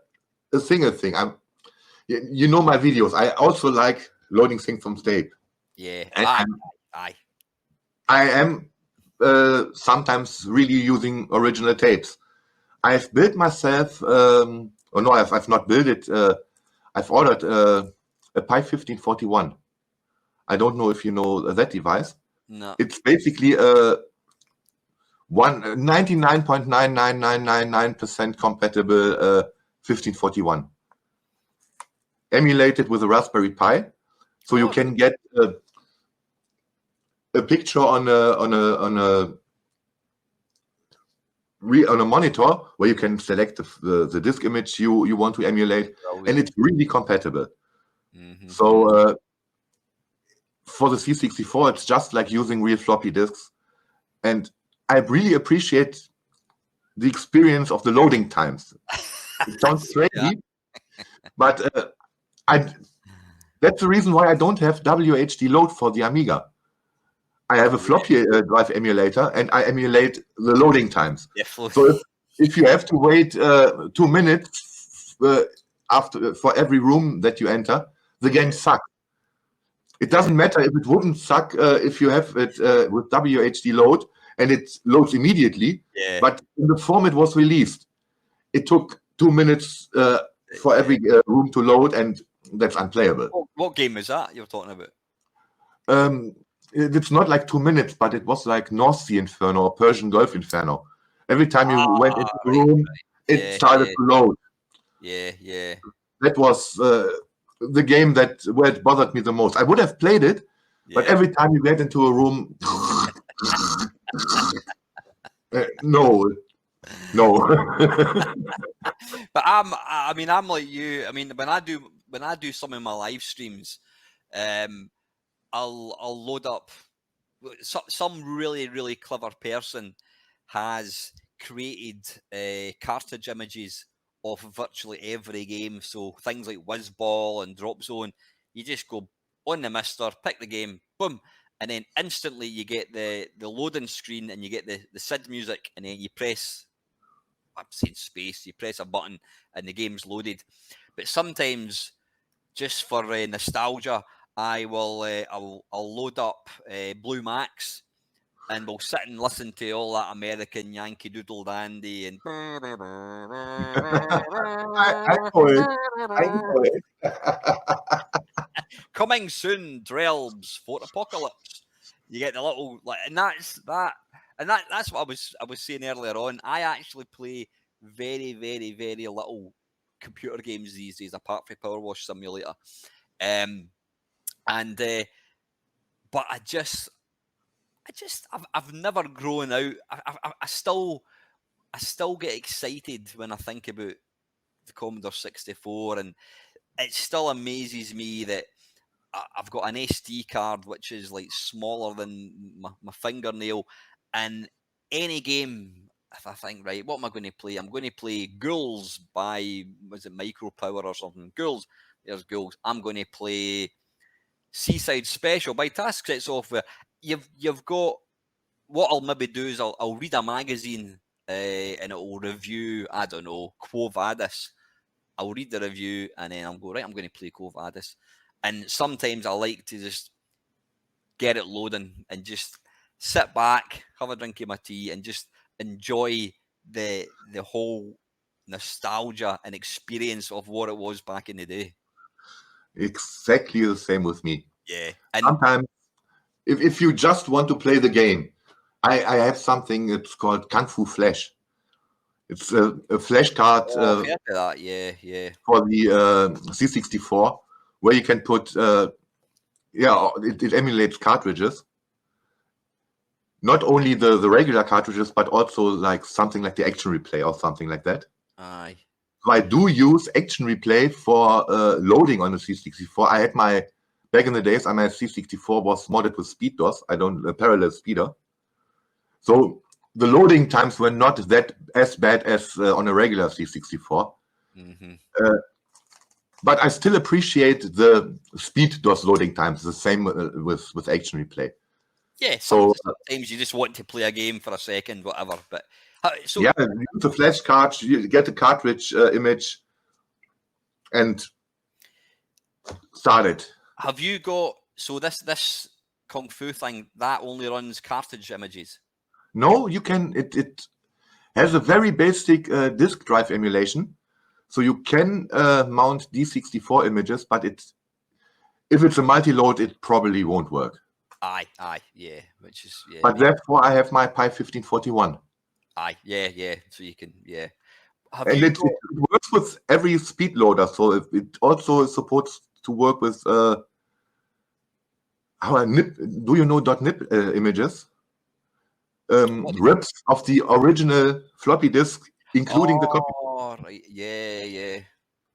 B: single thing. You know my videos. I also like loading things from tape.
A: Yeah,
B: and
A: aye.
B: I am sometimes really using original tapes. I've built myself, I've not built it. I've ordered a Pi 1541. I don't know if you know that device.
A: No.
B: It's basically a 99.99999% compatible 1541, emulated with a Raspberry Pi, so you can get a picture on a monitor where you can select the disk image you want to emulate, and it's really compatible. So for the C64, it's just like using real floppy disks, and I really appreciate the experience of the loading times. It sounds crazy, but that's the reason why I don't have WHD load for the Amiga. I have a floppy drive emulator, and I emulate the loading times. So if you have to wait 2 minutes for every room that you enter, the game sucks. It doesn't matter if it wouldn't suck if you have it with WHD load and it loads immediately. But in the form it was released, it took 2 minutes for every room to load, and that's unplayable.
A: What game is that you're talking about?
B: It's not like 2 minutes, but it was like North Sea Inferno or Persian Gulf Inferno. Every time you went into the room, it started to load.
A: Yeah.
B: That was the game where it bothered me the most. I would have played it, but every time you get into a room, no.
A: But I'm like you. I mean, when I do some of my live streams, I'll load up. Some really, really clever person has created cartridge images of virtually every game. So things like Whizball and Drop Zone, you just go on the mister, pick the game, boom, and then instantly you get the loading screen and you get the SID music, and then you press, I'm saying space, you press a button and the game's loaded. But sometimes, just for nostalgia, I'll load up Blue Max, and we'll sit and listen to all that American Yankee Doodle Dandy and
B: I know it.
A: coming soon, Drelbs, Fort Apocalypse. You get the little and that's what I was saying earlier on. I actually play very, very, very little computer games these days, apart from Power Wash Simulator. But I've never grown out. I still get excited when I think about the Commodore 64, and it still amazes me that I've got an SD card which is like smaller than my fingernail, and any game, if I think, right, what am I going to play? I'm going to play Ghouls by, was it Micropower or something? Ghouls, there's Ghouls. I'm going to play Seaside Special by TaskSet Software. You've got, what I'll maybe do is I'll read a magazine and it will review, I don't know, Quo Vadis. I'll read the review and then I'll go, right, I'm going to play Quo Vadis. And sometimes I like to just get it loading and just sit back, have a drink of my tea, and just enjoy the whole nostalgia and experience of what it was back in the day.
B: Exactly the same with me.
A: Yeah.
B: And sometimes, if you just want to play the game, I have something that's called Kung Fu Flash. It's a flash card
A: I've heard of that. Yeah.
B: for the C64, where you can put, it emulates cartridges. Not only the regular cartridges, but also like something like the Action Replay or something like that.
A: Aye.
B: So I do use Action Replay for loading on the C64. Back in the days, my C64 was modded with SpeedDOS. A parallel speeder. So the loading times were not as bad as on a regular C64. But I still appreciate the SpeedDOS loading times, the same with Action Replay.
A: Yeah, sometimes you just want to play a game for a second, whatever. But
B: use the flash card, you get the cartridge image, and start it.
A: Have you got this Kung Fu thing that only runs cartridge images?
B: No, you can. It has a very basic disk drive emulation, so you can mount D64 images, but if it's a multi-load, it probably won't work.
A: Aye, yeah. Which is
B: But therefore, I have my Pi 1541.
A: Aye, yeah. So you can, yeah. Have
B: And
A: you
B: it
A: got?
B: works with every speed loader, so it also is supposed to work with how a nip. Do you know .nip images? Rips of the original floppy disk, including the copy.
A: Oh, right. Yeah.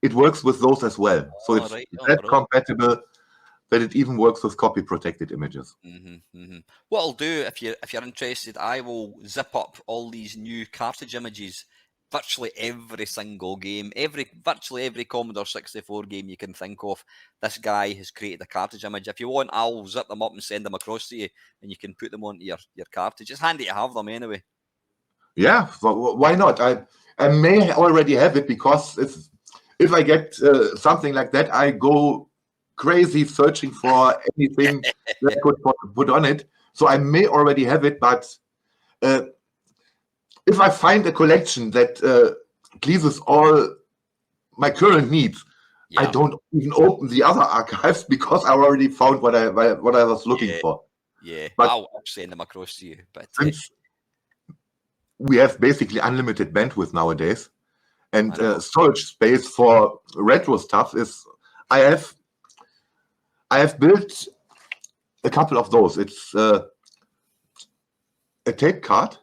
B: It works with those as well. So
A: Oh,
B: it's
A: right on,
B: that
A: bro.
B: compatible that it even works with copy protected images.
A: What I'll do if you're interested, I will zip up all these new cartridge images. Virtually every single game, virtually every Commodore 64 game you can think of, this guy has created a cartridge image. If you want, I'll zip them up and send them across to you, and you can put them onto your cartridge. It's handy to have them anyway.
B: Yeah, why not? I may already have it because if I get something like that, I go crazy searching for anything that I could put on it. So I may already have it, but if I find a collection that pleases all my current needs, I don't even open the other archives because I already found what I was looking for.
A: Yeah,
B: but
A: I'll send them across to you. But
B: since we have basically unlimited bandwidth nowadays, and storage space for retro stuff is, I have built a couple of those. It's a tape card,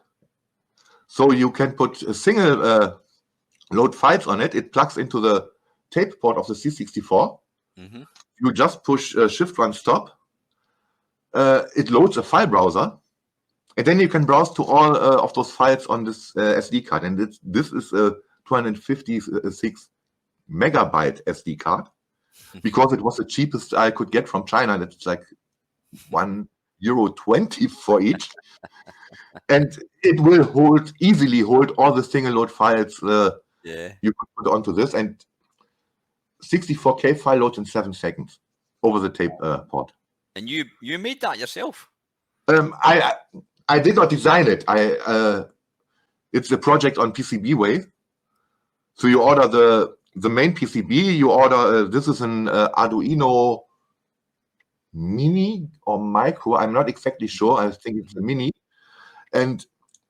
B: so you can put a single load files on it. It plugs into the tape port of the C64. You just push Shift 1 stop. It loads a file browser, and then you can browse to all of those files on this SD card. And this is a 256 megabyte SD card because it was the cheapest I could get from China. That's like €1.20 for each. And it will easily hold all the single load files you could put onto this. And 64K file loads in 7 seconds over the tape port.
A: And you made that yourself?
B: I did not design it. It's a project on PCBWay. So you order the main PCB. You order this is an Arduino Mini or Micro. I'm not exactly sure. I think it's a Mini. And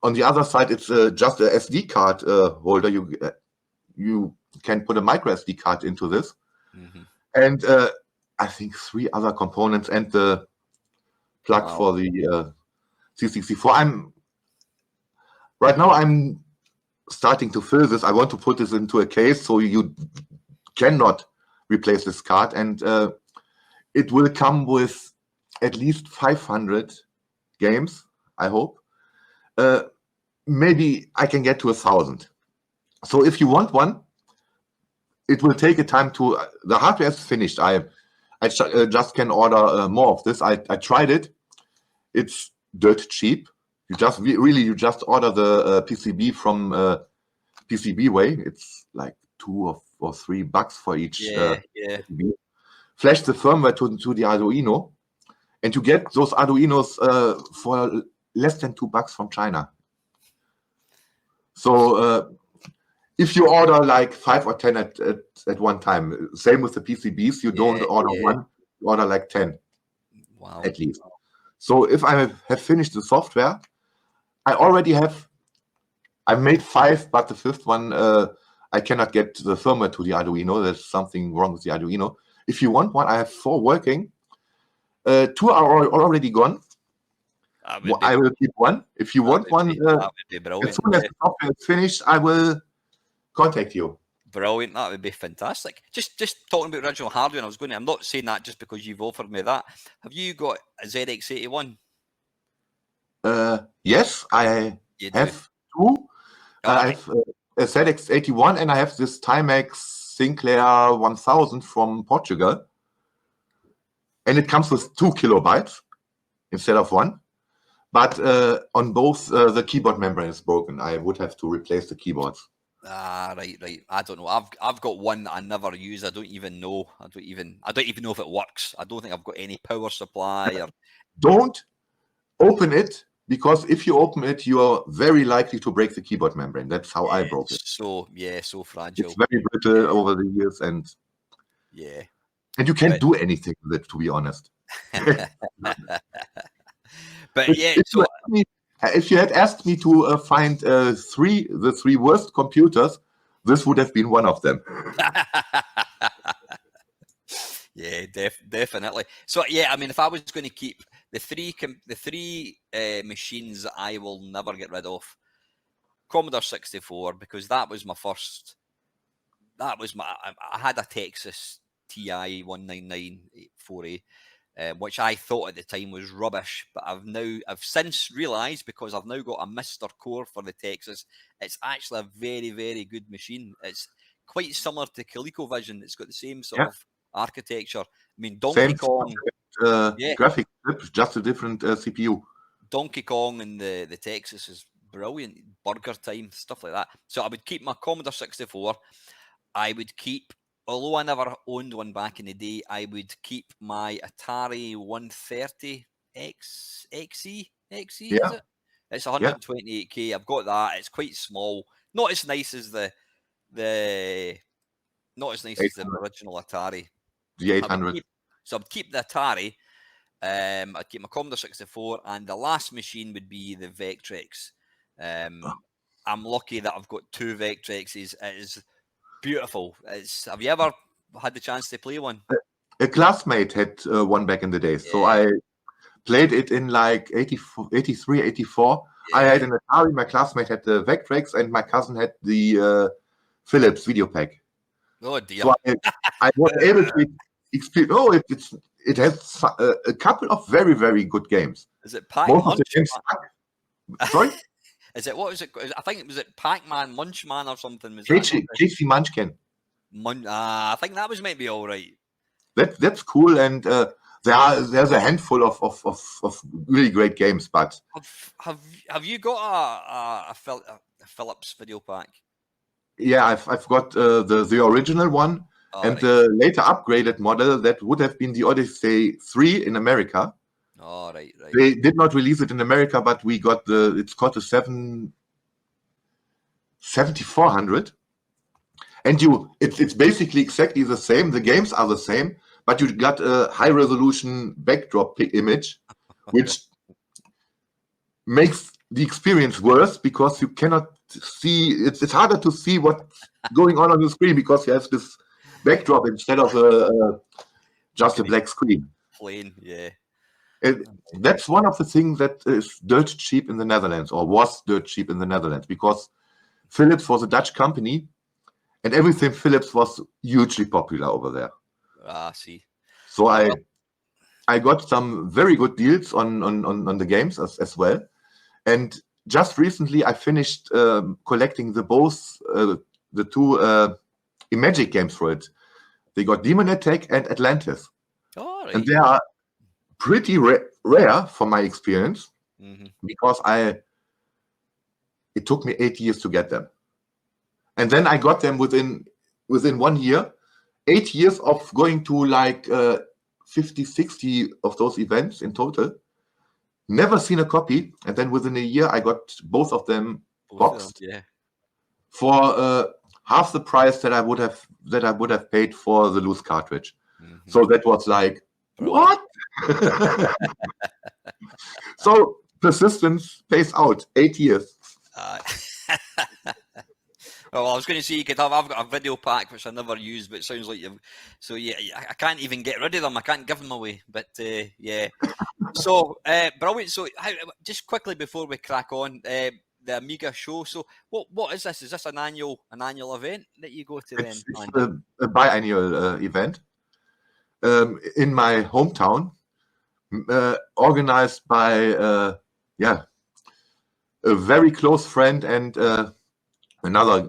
B: on the other side, it's just a SD card holder. You can put a micro SD card into this, and I think 3 other components and the plug for the C64. Right now I'm starting to fill this. I want to put this into a case so you cannot replace this card, and it will come with at least 500 games, I hope. Maybe I can get to 1,000. So if you want one, it will take a time to. The hardware is finished. I just can order more of this. I tried it. It's dirt cheap. You just order the PCB from PCBWay. It's like $2 or $3 for each. PCB. Flash the firmware to the Arduino, and you get those Arduinos for less than $2 from China. So if you order like 5 or 10 at one time, same with the PCBs, you don't order one, you order like 10 at least. So if I have finished the software, I made 5, but the 5th one, I cannot get the firmware to the Arduino. There's something wrong with the Arduino. If you want one, I have 4 working. 2 are already gone. I will keep one. If you want one,
A: that would be brilliant.
B: As soon as the software is finished, I will contact you.
A: Brilliant. That would be fantastic. Just talking about original hardware, and I'm not saying that just because you've offered me that. Have you got a ZX81?
B: Yes, I have 2. I have a ZX81, and I have this Timex Sinclair 1000 from Portugal. And it comes with 2 kilobytes instead of 1. But on both, the keyboard membrane is broken. I would have to replace the keyboards.
A: Right. I don't know. I've got one that I never use. I don't even know. I don't even know if it works. I don't think I've got any power supply.
B: Don't open it, because if you open it, you are very likely to break the keyboard membrane. That's how I broke it.
A: So fragile.
B: It's very brittle over the years, and and you can't do anything with it, to be honest.
A: But
B: if you had asked me to find the 3 worst computers this would have been one of them.
A: Yeah, definitely. So yeah, I mean, if I was going to keep the three machines that I will never get rid of, Commodore 64, because that was my first. That was I had a Texas TI 1994A, which I thought at the time was rubbish, but I've since realised, because I've now got a Mister Core for the Texas, it's actually a very, very good machine. It's quite similar to ColecoVision. It's got the same sort of architecture. I mean, Donkey Kong,
B: graphic chip, just a different CPU.
A: Donkey Kong and the Texas is brilliant. Burger Time, stuff like that. So I would keep my Commodore 64. I would keep, although I never owned one back in the day, I would keep my Atari 130 XE, is it? It's 128K. I've got that. It's quite small. Not as nice as the original Atari.
B: The 800.
A: So I'd keep the Atari. I'd keep my Commodore 64, and the last machine would be the Vectrex. I'm lucky that I've got two Vectrexes. It is beautiful. Have you ever had the chance to play one?
B: A classmate had one back in the day, so I played it in like 84, 83, 84. I had an Atari, my classmate had the Vectrex, and my cousin had the Philips video pack.
A: Oh dear.
B: So I was able to explain. Oh, it has a couple of very, very good games.
A: Is it Pac?
B: Most of the games. Sorry.
A: Is it, what was it? I think it was Pac-Man, Munchman, or something.
B: Casey Munchkin.
A: I think that was maybe all right.
B: That's cool, and there's a handful of really great games. But
A: have you got a Philips video pack?
B: Yeah, I've got the original one, and the later upgraded model that would have been the Odyssey 3 in America.
A: Oh, right.
B: They did not release it in America, but we got it's called the 7400. And it's basically exactly the same. The games are the same, but you got a high resolution backdrop image, which makes the experience worse because you cannot see. It's harder to see what's going on the screen because you have this backdrop instead of just a black screen.
A: Plain, yeah.
B: That's one of the things that is dirt cheap in the Netherlands, or was dirt cheap in the Netherlands, because Philips was a Dutch company, and everything Philips was hugely popular over there.
A: Ah, see.
B: So I got some very good deals on the games as well, and just recently I finished collecting the two Imagic games for it. They got Demon Attack and Atlantis, and they are pretty rare from my experience, because it took me 8 years to get them, and then I got them within 1 year. 8 years of going to like 50, 60 of those events in total. Never seen a copy, and then within a year I got both of them boxed for half the price that I would have paid for the loose cartridge. So that was like, what? So persistence pays out. 8 years.
A: Well, I was going to say you could have. I've got a video pack which I never use, but it sounds like you've. So yeah, I can't even get rid of them. I can't give them away. But yeah. So brilliant. So just quickly before we crack on, the Amiga show. So what is this? Is this an annual event that you go to then?
B: It's a biannual event in my hometown, organized by a very close friend and another,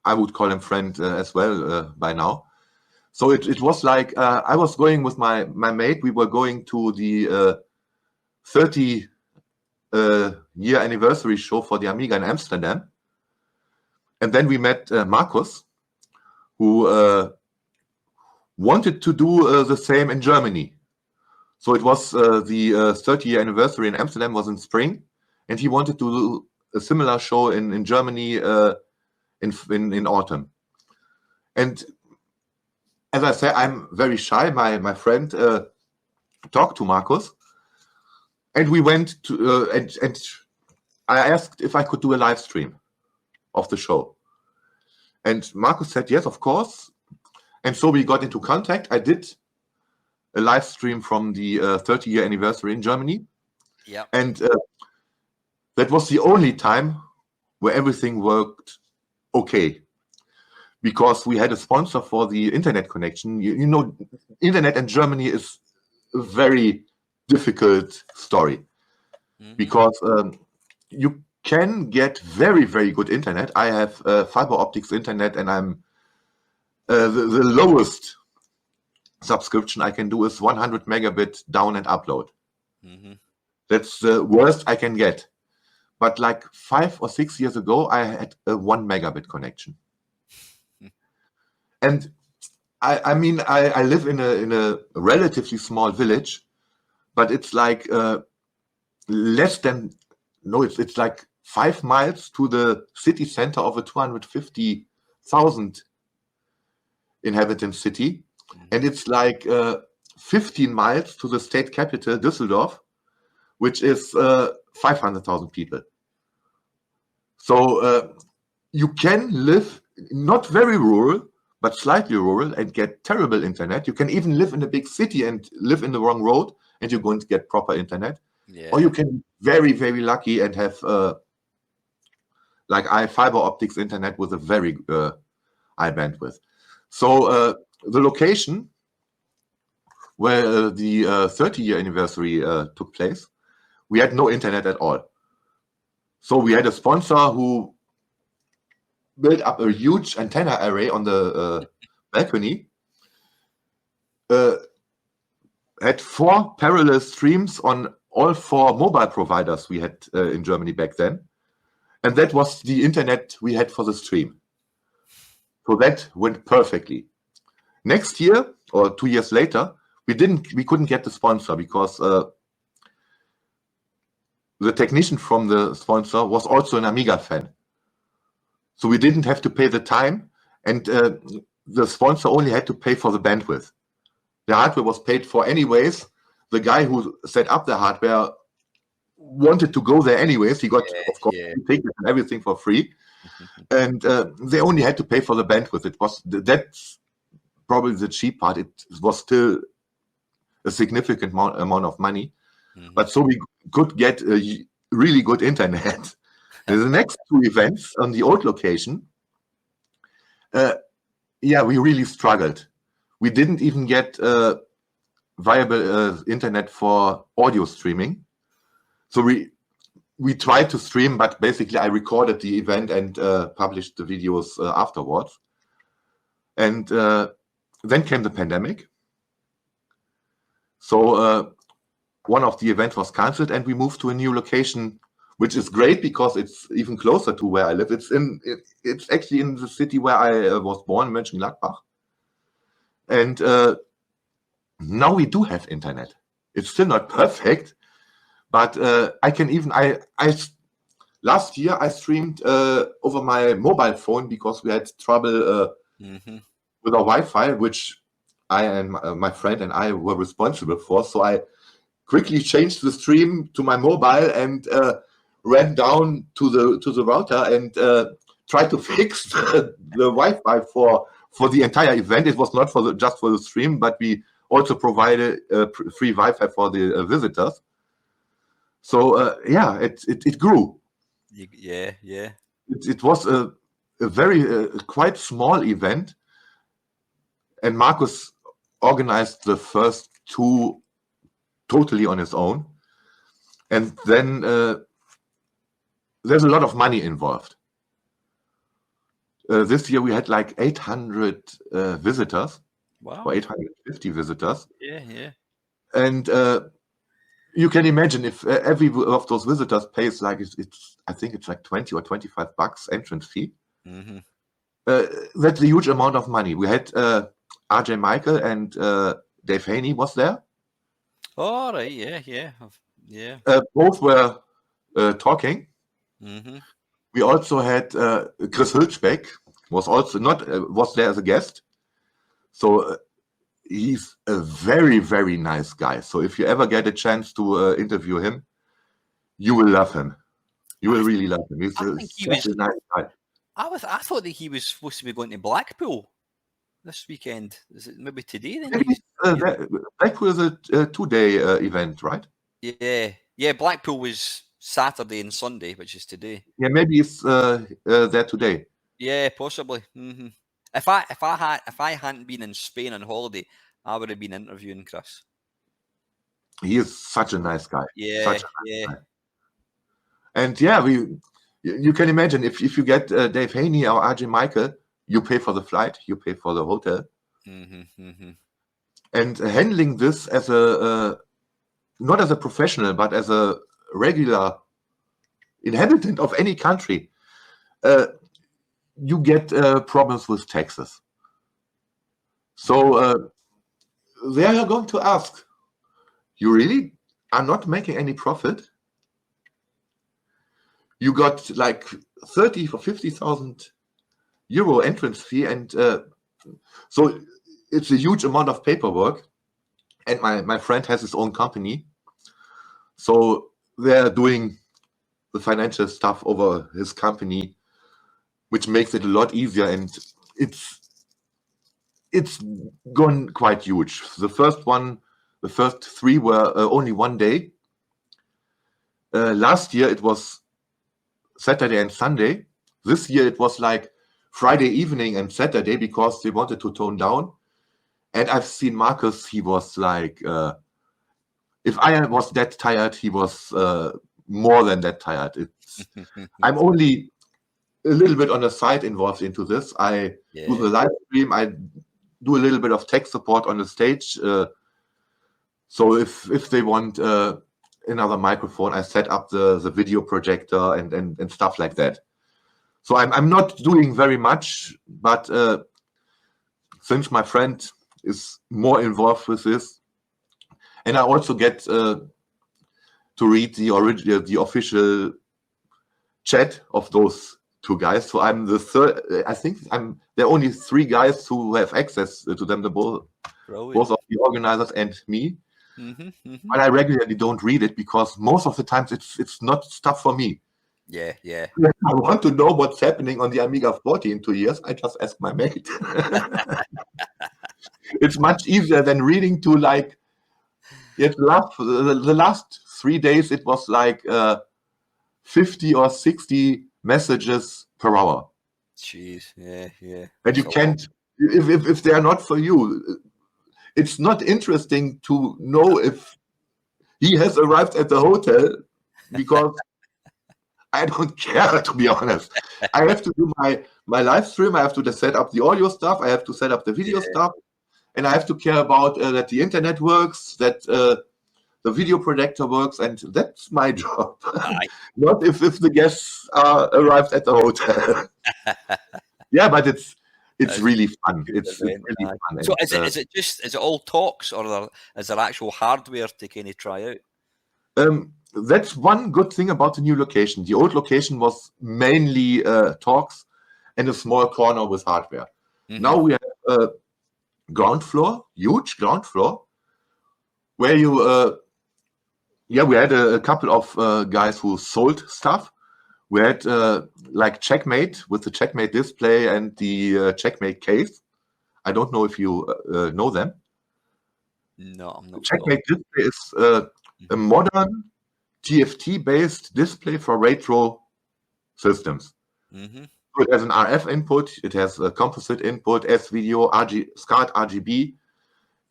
B: I would call him friend as well by now. So it was like I was going with my mate. We were going to the 30 year anniversary show for the Amiga in Amsterdam, and then we met Markus, who wanted to do the same in Germany. So it was the 30 year anniversary in Amsterdam was in spring, and he wanted to do a similar show in Germany in autumn. And as I say, I'm very shy. My friend talked to Markus, and we went to and I asked if I could do a live stream of the show. And Marcus said, yes, of course. And so we got into contact. I did a live stream from the 30-year anniversary in Germany.
A: Yep.
B: And that was the only time where everything worked okay. Because we had a sponsor for the internet connection. You know, internet in Germany is a very difficult story. Because you can get very, very good internet. I have fiber optics internet, and I'm the lowest subscription I can do is 100 megabit down and upload. That's the worst I can get. But like 5 or 6 years ago, I had a 1 megabit connection. And I mean, I live in a relatively small village, but it's like less than, no, it's like 5 miles to the city center of a 250,000 inhabitant city. And it's like 15 miles to the state capital, Düsseldorf, which is 500,000 people. So you can live not very rural, but slightly rural and get terrible internet. You can even live in a big city and live in the wrong road, and you're going to get proper internet.
A: Yeah.
B: Or you can be very, very lucky and have like I fiber optics internet with a very high bandwidth. So the location where the 30-year anniversary took place, we had no internet at all. So we had a sponsor who built up a huge antenna array on the balcony, had 4 parallel streams on all 4 mobile providers we had in Germany back then. And that was the internet we had for the stream. So that went perfectly. Next year, or 2 years later, we couldn't get the sponsor because the technician from the sponsor was also an Amiga fan. So we didn't have to pay the time, and the sponsor only had to pay for the bandwidth. The hardware was paid for anyways. The guy who set up the hardware wanted to go there anyways. He got, of course, tickets and everything for free. And they only had to pay for the bandwidth. That's probably the cheap part. It was still a significant amount of money. But so we could get a really good internet. The next 2 events on the old location, we really struggled. We didn't even get viable internet for audio streaming. So we tried to stream, but basically I recorded the event and published the videos afterwards. And then came the pandemic. So one of the events was cancelled, and we moved to a new location, which is great because it's even closer to where I live. It's actually in the city where I was born, Mönchengladbach. And now we do have internet. It's still not perfect, but last year I streamed over my mobile phone because we had trouble with our Wi-Fi, which I and my friend and I were responsible for. So I quickly changed the stream to my mobile and ran down to the router and tried to fix the Wi-Fi for the entire event. It was not just for the stream, but we also provided free Wi-Fi for the visitors. So it grew.
A: Yeah.
B: It was a very quite small event, and Marcus organized the first 2 totally on his own, and then there's a lot of money involved. This year we had like 800 visitors.
A: Wow.
B: Or 850 visitors.
A: Yeah.
B: And you can imagine if every of those visitors pays like I think it's like 20 or 25 bucks entrance fee. That's a huge amount of money. We had RJ Michael and Dave Haney was there.
A: Oh, right, yeah.
B: Both were talking. We also had Chris Hülsbeck was there as a guest. So he's a very, very nice guy. So if you ever get a chance to interview him, you will love him. You will really love him. He's such a nice guy.
A: I thought that he was supposed to be going to Blackpool this weekend. Is it maybe today then?
B: Maybe Blackpool is a 2-day event, right?
A: Yeah. Blackpool was Saturday and Sunday, which is today.
B: Yeah, maybe it's there today.
A: Yeah, possibly. If I hadn't been in Spain on holiday, I would have been interviewing Chris.
B: He is such a nice guy.
A: Yeah.
B: Guy. And yeah, you can imagine if you get Dave Haney or RJ Michael, you pay for the flight, you pay for the hotel, and handling this as a not as a professional, but as a regular inhabitant of any country, you get problems with taxes. So they are going to ask, you really are not making any profit? You got like 30 or 50,000 euro entrance fee, and so it's a huge amount of paperwork. And my friend has his own company, so they're doing the financial stuff over his company, which makes it a lot easier, and it's gone quite huge. The first 3 were only 1 day. Last year it was Saturday and Sunday. This year it was like Friday evening and Saturday because they wanted to tone down. And I've seen Marcus, he was like, if I was that tired, he was more than that tired. I'm only a little bit on the side involved into this. I do the live stream, I do a little bit of tech support on the stage. So if they want another microphone, I set up the video projector and stuff like that. So I'm not doing very much, but since my friend is more involved with this, and I also get to read the official chat of those 2 guys. So I'm the third. I think there are only 3 guys who have access to them. Both of the organizers and me. But I regularly don't read it because most of the times it's not stuff for me.
A: Yeah.
B: I want to know what's happening on the Amiga 40 in 2 years. I just ask my mate. It's much easier than reading to like. The last 3 days it was like 50 or 60 messages per hour.
A: Jeez, yeah.
B: And you can't if they are not for you. It's not interesting to know if he has arrived at the hotel because I don't care, to be honest. I have to do my live stream. I have to set up the audio stuff. I have to set up the video stuff. And I have to care about that the internet works, that the video projector works. And that's my job. Not if the guests arrived at the hotel. Yeah, but it's really fun. It's really fun.
A: So is it all talks, or is there actual hardware to kind of try out?
B: That's one good thing about the new location. The old location was mainly talks and a small corner with hardware. Now we have a ground floor, huge ground floor, where we had a couple of guys who sold stuff. We had like Checkmate with the Checkmate display and the Checkmate case. I don't know if you know them.
A: No, I'm not.
B: Checkmate display is a modern TFT-based display for retro systems. So it has an RF input, it has a composite input, S-video, SCART, RGB,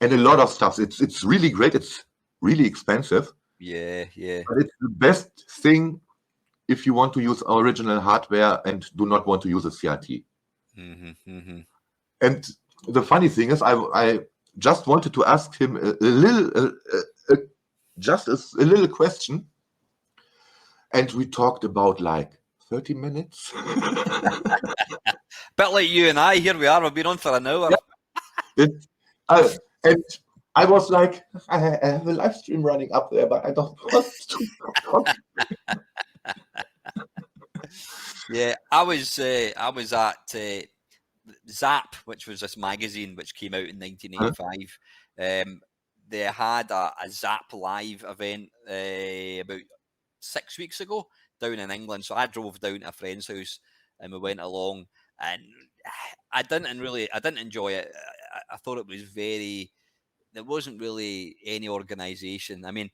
B: and a lot of stuff. It's really great. It's really expensive.
A: Yeah.
B: But it's the best thing if you want to use original hardware and do not want to use a CRT. And the funny thing is, I just wanted to ask him a little question, and we talked about like 30 minutes.
A: Bit like you and I. Here we are. We've been on for an hour.
B: And I was like, I have a live stream running up there, but I don't want to talk.
A: Yeah, I was at Zap, which was this magazine which came out in 1985. They had a Zap Live event about 6 weeks ago down in England. So I drove down to a friend's house and we went along, and I didn't enjoy it. I thought it was there wasn't really any organisation. I mean,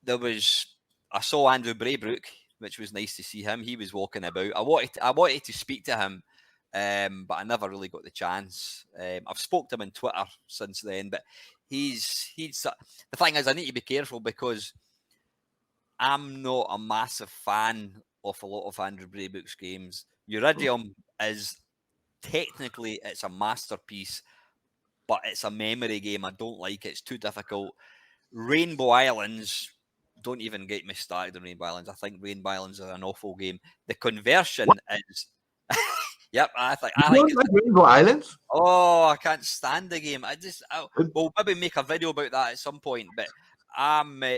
A: I saw Andrew Braybrook, which was nice to see him. He was walking about. I wanted to speak to him, but I never really got the chance. I've spoke to him on Twitter since then, but he's the thing is, I need to be careful because I'm not a massive fan of a lot of Andrew Braybrook's games. Uridium is technically it's a masterpiece, but it's a memory game. I don't like it. It's too difficult. Rainbow Islands, don't even get me started on Rainbow Islands. I think Rainbow Islands are an awful game. The conversion is yep, I
B: You
A: like
B: don't
A: it.
B: like Rainbow Islands?
A: Oh, I can't stand the game. We'll maybe make a video about that at some point. But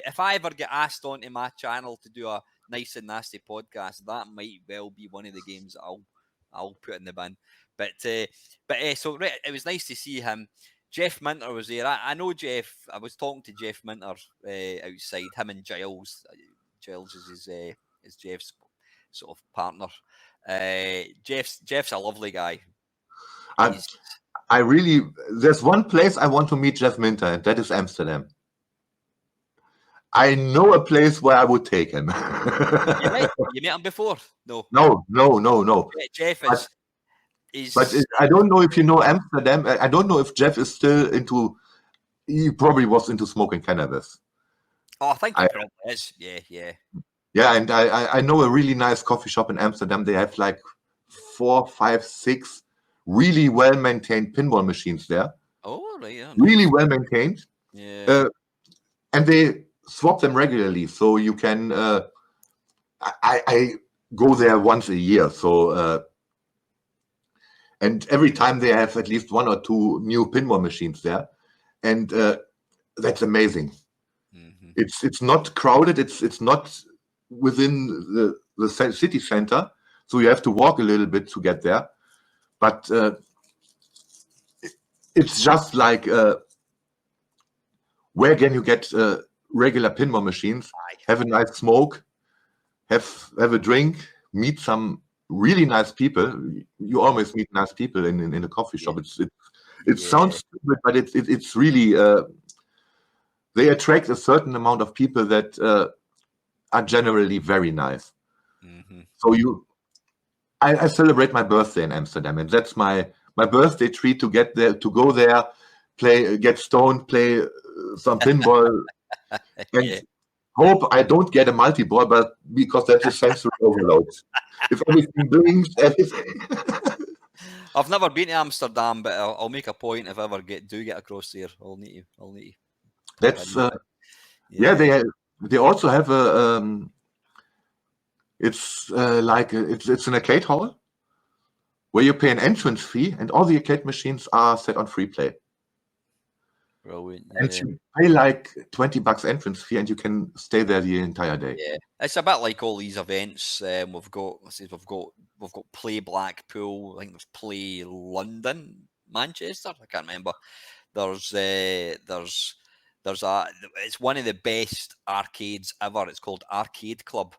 A: if I ever get asked onto my channel to do a nice and nasty podcast, that might well be one of the games that I'll put in the bin. But so it was nice to see him. Jeff Minter was there. I know Jeff. I was talking to Jeff Minter outside. Him and Giles. Giles is Jeff's sort of partner. Jeff's a lovely guy.
B: There's one place I want to meet Jeff Minter, and that is Amsterdam. I know a place where I would take him.
A: You met him before? No.
B: No.
A: Jeff is.
B: But I don't know if you know Amsterdam. I don't know if Jeff is still into. He probably was into smoking cannabis.
A: Oh, I think he probably is. Yeah.
B: Yeah, and I know a really nice coffee shop in Amsterdam. They have like 4, 5, 6 really well maintained pinball machines there.
A: Oh, right. Yeah,
B: really well maintained.
A: Yeah.
B: And they swap them regularly, so you can. I go there once a year, so. And every time they have at least 1 or 2 new pinball machines there, and that's amazing. Mm-hmm. It's not crowded. It's not within the city center, so you have to walk a little bit to get there. But it's just like where can you get regular pinball machines? Have a nice smoke, have a drink, meet some really nice people. You always meet nice people in a coffee shop. It sounds stupid, but it's really they attract a certain amount of people that are generally very nice. Mm-hmm. So I celebrate my birthday in Amsterdam, and that's my birthday treat to get there, to go there, get stoned, play some pinball, and hope I don't get a multi-ball, but because that's a sensory overload. If everything blinks, everything.
A: I've never been to Amsterdam, but I'll make a point if I ever do get across there. I'll need to.
B: That's they also have a it's like it's an arcade hall where you pay an entrance fee, and all the arcade machines are set on free play.
A: Brilliant.
B: And you pay like $20 entrance fee, and you can stay there the entire day.
A: Yeah, it's a bit like all these events. We've got Play Blackpool. I think there's Play London, Manchester. I can't remember. There's it's one of the best arcades ever. It's called Arcade Club,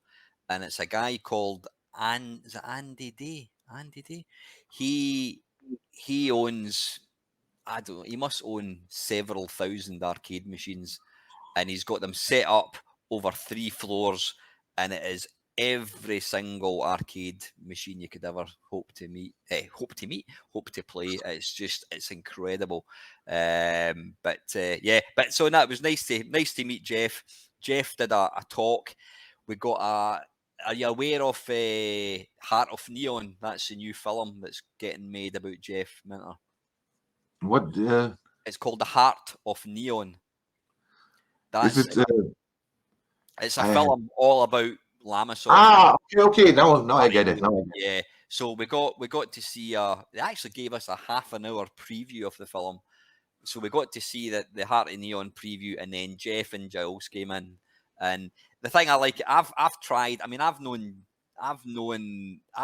A: and it's a guy called Andy Day. Andy Day. He owns. I don't know. He must own several thousand arcade machines, and he's got them set up over 3 floors, and it is every single arcade machine you could ever hope to play. It's incredible. But so it was nice to meet Jeff. Jeff did a talk. We got are you aware of Heart of Neon? That's the new film that's getting made about Jeff Minter.
B: What?
A: It's called The Heart of Neon. It's a film all about Lamasoft.
B: Okay. Now I get it.
A: Yeah. So we got to see. They actually gave us a half an hour preview of the film. So we got to see the Heart of Neon preview, and then Jeff and Giles came in. And the thing I like, I've tried. I mean, I've known. I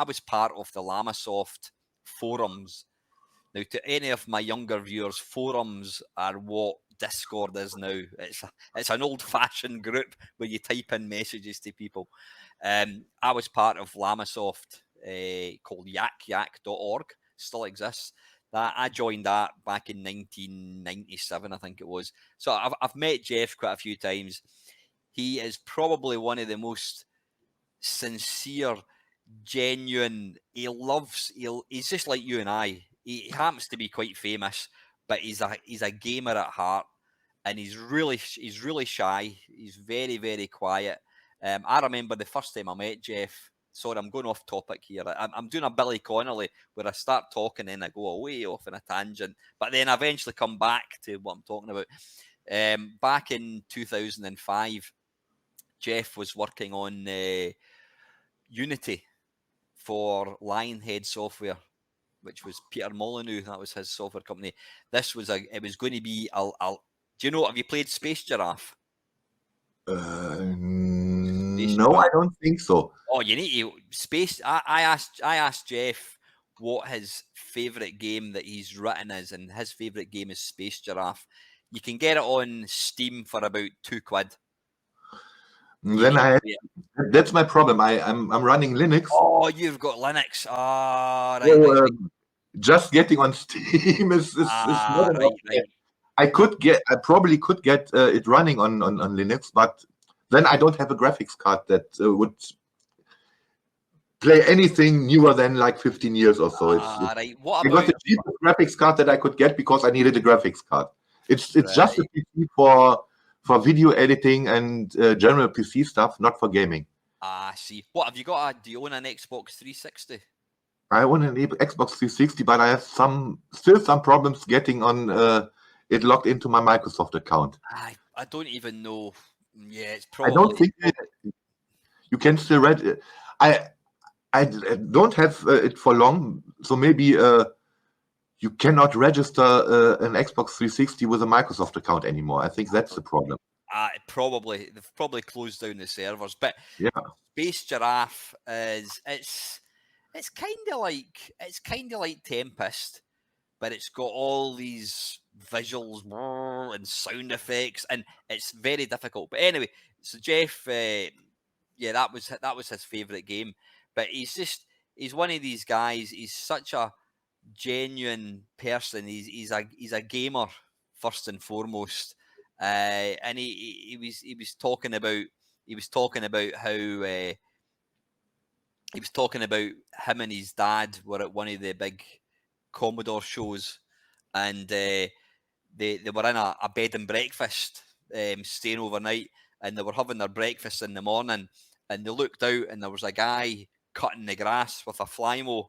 A: was part of the Lamasoft forums. Now, to any of my younger viewers, forums are what Discord is now. It's an old-fashioned group where you type in messages to people. I was part of Lamasoft called yakyak.org, still exists. That I joined that back in 1997, I think it was. So I've met Jeff quite a few times. He is probably one of the most sincere, genuine. He's just like you and I. He happens to be quite famous, but he's a gamer at heart, and he's really shy. He's very, very quiet. I remember the first time I met Jeff. Sorry, I'm going off topic here. I'm doing a Billy Connolly where I start talking and I go away off in a tangent, but then I eventually come back to what I'm talking about. Back in 2005, Jeff was working on Unity for Lionhead Software, which was Peter Molyneux. That was his software company. It was going to be do you know, have you played Space Giraffe?
B: No, I don't think so.
A: Oh, you need to I asked Jeff what his favourite game that he's written is, and his favourite game is Space Giraffe. You can get it on Steam for about £2.
B: Then that's my problem. I'm running Linux.
A: Oh, you've got Linux. Ah, right,
B: So,
A: right.
B: just getting on Steam is not enough.
A: Right.
B: I probably could get it running on Linux, but then I don't have a graphics card that would play anything newer than like 15 years or so.
A: Right. What
B: I got
A: about
B: the cheapest graphics card that I could get because I needed a graphics card. It's
A: Right.
B: just a PC for video editing and general PC stuff, not for gaming.
A: See. What have you got? Do you own an Xbox 360?
B: I own an Xbox 360, but I have still some problems getting on it logged into my Microsoft account.
A: I don't even know. Yeah, it's
B: I
A: probably.
B: don't think you can still read it. I don't have it for long, so maybe you cannot register an Xbox 360 with a Microsoft account anymore. I think that's the problem.
A: They've probably closed down the servers. But
B: yeah,
A: Space Giraffe it's kind of like Tempest, but it's got all these visuals and sound effects, and it's very difficult. But anyway, so Jeff, that was his favorite game. But he's one of these guys. He's such a genuine person. He's a gamer first and foremost. And he was talking about how he was talking about him and his dad were at one of the big Commodore shows, and they were in a bed and breakfast, staying overnight, and they were having their breakfast in the morning, and they looked out and there was a guy cutting the grass with a Flymo.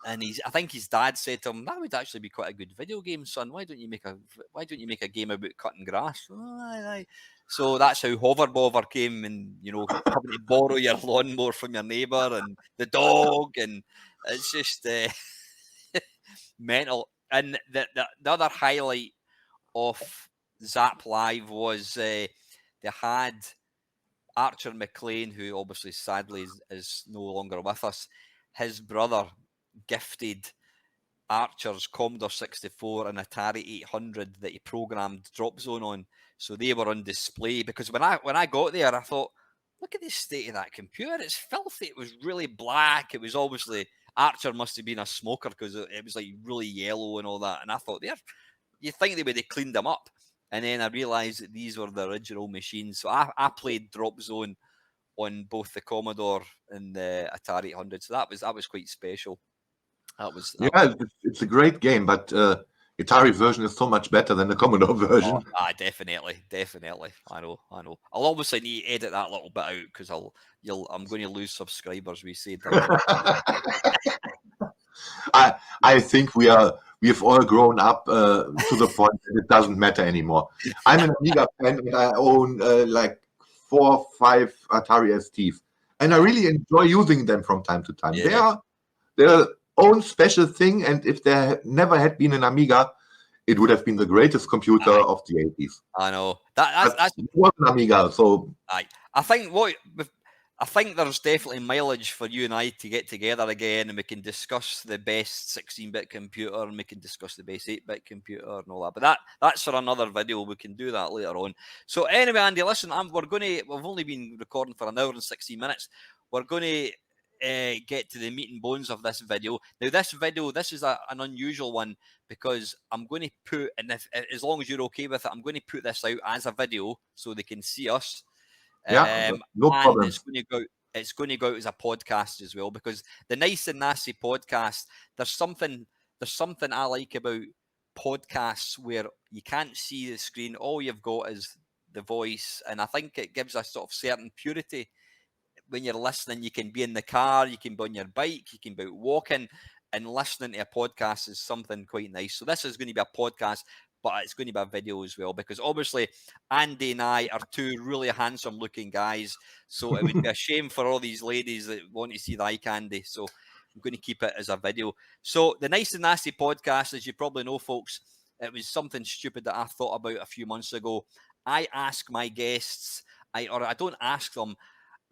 A: And I think his dad said to him, "That would actually be quite a good video game, son. Why don't you make a game about cutting grass?" So that's how Hover Bover came, and having to borrow your lawnmower from your neighbour and the dog, and it's just mental. And the other highlight of Zap Live was they had Archer McLean, who obviously sadly is no longer with us. His brother gifted Archer's Commodore 64 and Atari 800 that he programmed Drop Zone on. So they were on display, because when I got there, I thought, look at the state of that computer. It's filthy. It was really black. It was obviously, Archer must have been a smoker because it was like really yellow and all that. And I thought, you think they would have cleaned them up. And then I realised that these were the original machines. So I played Drop Zone on both the Commodore and the Atari 800. So that was quite special.
B: It's a great game, but Atari version is so much better than the Commodore version.
A: Definitely. I know. I'll obviously need to edit that little bit out because I'm going to lose subscribers. We said.
B: I think we have all grown up to the point that it doesn't matter anymore. I'm an Amiga fan, and I own like 4 or 5 Atari STs, and I really enjoy using them from time to time.
A: Yeah.
B: They're own special thing, and if there never had been an Amiga, it would have been the greatest computer of the 80s.
A: I know
B: that's was an Amiga, so
A: I think there's definitely mileage for you and I to get together again, and we can discuss the best 16-bit computer, and we can discuss the best 8-bit computer and all that. But that's for another video. We can do that later on. So anyway, Andy, listen, we've only been recording for an hour and 16 minutes. We're going to get to the meat and bones of this video. Now, this is an unusual one because I'm going to put, and as long as you're okay with it, I'm going to put this out as a video so they can see us.
B: Yeah, no
A: and
B: problem.
A: it's going to go out as a podcast as well, because the Nice and Nasty podcast, there's something I like about podcasts where you can't see the screen. All you've got is the voice, and I think it gives a sort of certain purity when you're listening. You can be in the car, you can be on your bike, you can be out walking, and listening to a podcast is something quite nice. So this is going to be a podcast, but it's going to be a video as well, because obviously Andy and I are two really handsome looking guys. So it would be a shame for all these ladies that want to see the eye candy. So I'm going to keep it as a video. So the Nice and Nasty podcast, as you probably know, folks, it was something stupid that I thought about a few months ago. I ask my guests, I don't ask them,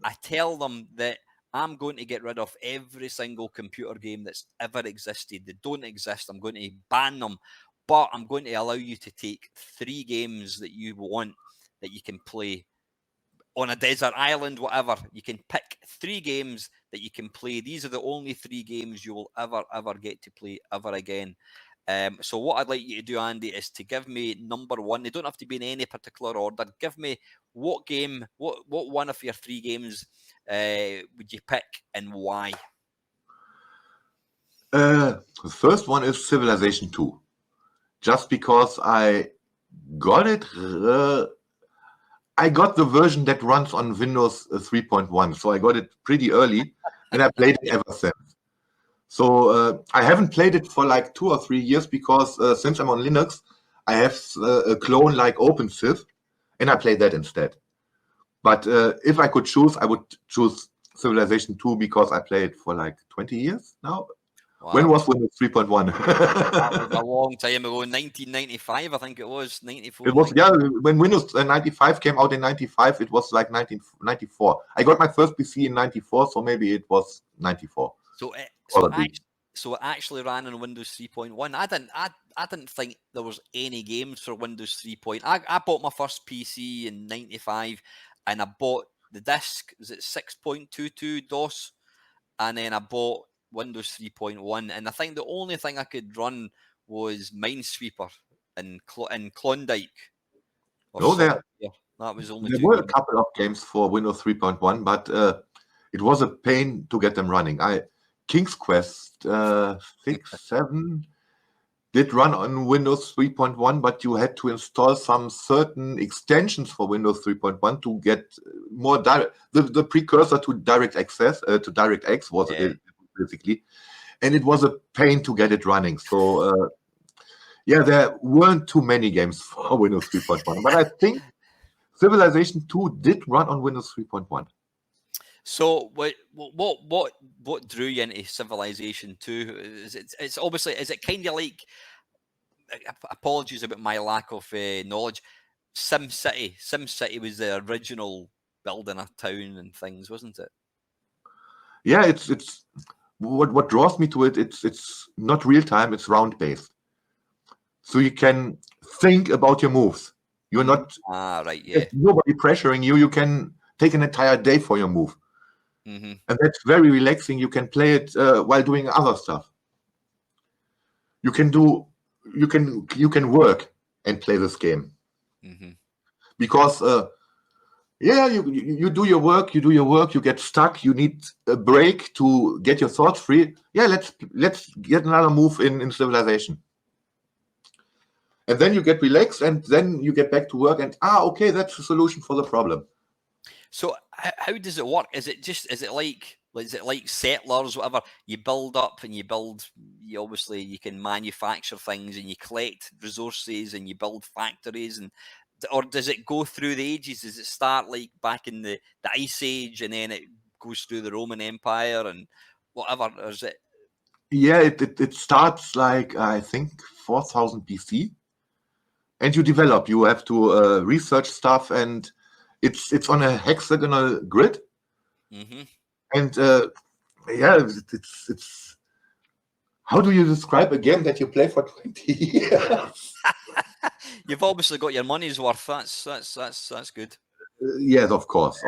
A: I tell them that I'm going to get rid of every single computer game that's ever existed. They don't exist. I'm going to ban them, but I'm going to allow you to take 3 games that you want that you can play on a desert island, whatever. You can pick 3 games that you can play. These are the only 3 games you will ever get to play ever again. So what I'd like you to do, Andy, is to give me number 1. They don't have to be in any particular order. Give me what game, what one of your 3 games would you pick and why?
B: The first one is Civilization 2. Just because I got it. I got the version that runs on Windows 3.1, so I got it pretty early, and I played it ever since. So I haven't played it for like 2 or 3 years because since I'm on Linux, I have a clone like OpenSith, and I play that instead. But if I could choose, I would choose Civilization 2 because I played it for like 20 years now. Wow. When was Windows 3.1?
A: That was a long time ago, 1995, I think it was, 94.
B: It was, yeah, when Windows 95 came out in 95, it was like 1994. I got my first PC in 94, so maybe it was 94.
A: So it actually ran on Windows 3.1. I didn't think there was any games for Windows 3. I bought my first PC in 95, and I bought the disc. Was it 6.22 DOS? And then I bought Windows 3.1, and I think the only thing I could run was Minesweeper and Klondike.
B: No,
A: that was only
B: there
A: 2
B: were
A: games.
B: a couple of games for Windows 3.1, but it was a pain to get them running. King's Quest 6, 7 did run on Windows 3.1, but you had to install some certain extensions for Windows 3.1 to get more direct. The precursor to direct access, to DirectX was it basically, and it was a pain to get it running. So yeah, there weren't too many games for Windows 3.1, but I think Civilization 2 did run on Windows 3.1.
A: So what drew you into Civilization 2? It's obviously, is it kind of like, apologies about my lack of knowledge, SimCity? SimCity was the original building a town and things, wasn't it?
B: Yeah, it's what draws me to it. It's not real time. It's round based, so you can think about your moves. You're not
A: right. Yeah.
B: Nobody pressuring you. You can take an entire day for your move.
A: Mm-hmm.
B: And that's very relaxing. You can play it while doing other stuff. You can work and play this game.
A: Mm-hmm.
B: Because you do your work, you get stuck, you need a break to get your thoughts free. Yeah, let's get another move in Civilization. And then you get relaxed, and then you get back to work, and okay, that's the solution for the problem.
A: So how does it work? Is it like Settlers, whatever? You build up and you build. You obviously you can manufacture things and you collect resources and you build factories, or does it go through the ages? Does it start like back in the Ice Age and then it goes through the Roman Empire and whatever? Or is it?
B: Yeah, it starts like I think 4000 BC, and you develop. You have to research stuff, and it's on a hexagonal grid.
A: Mm-hmm.
B: And yeah, it's. How do you describe a game that you play for 20 years?
A: You've obviously got your money's worth. That's good.
B: Yes, of course.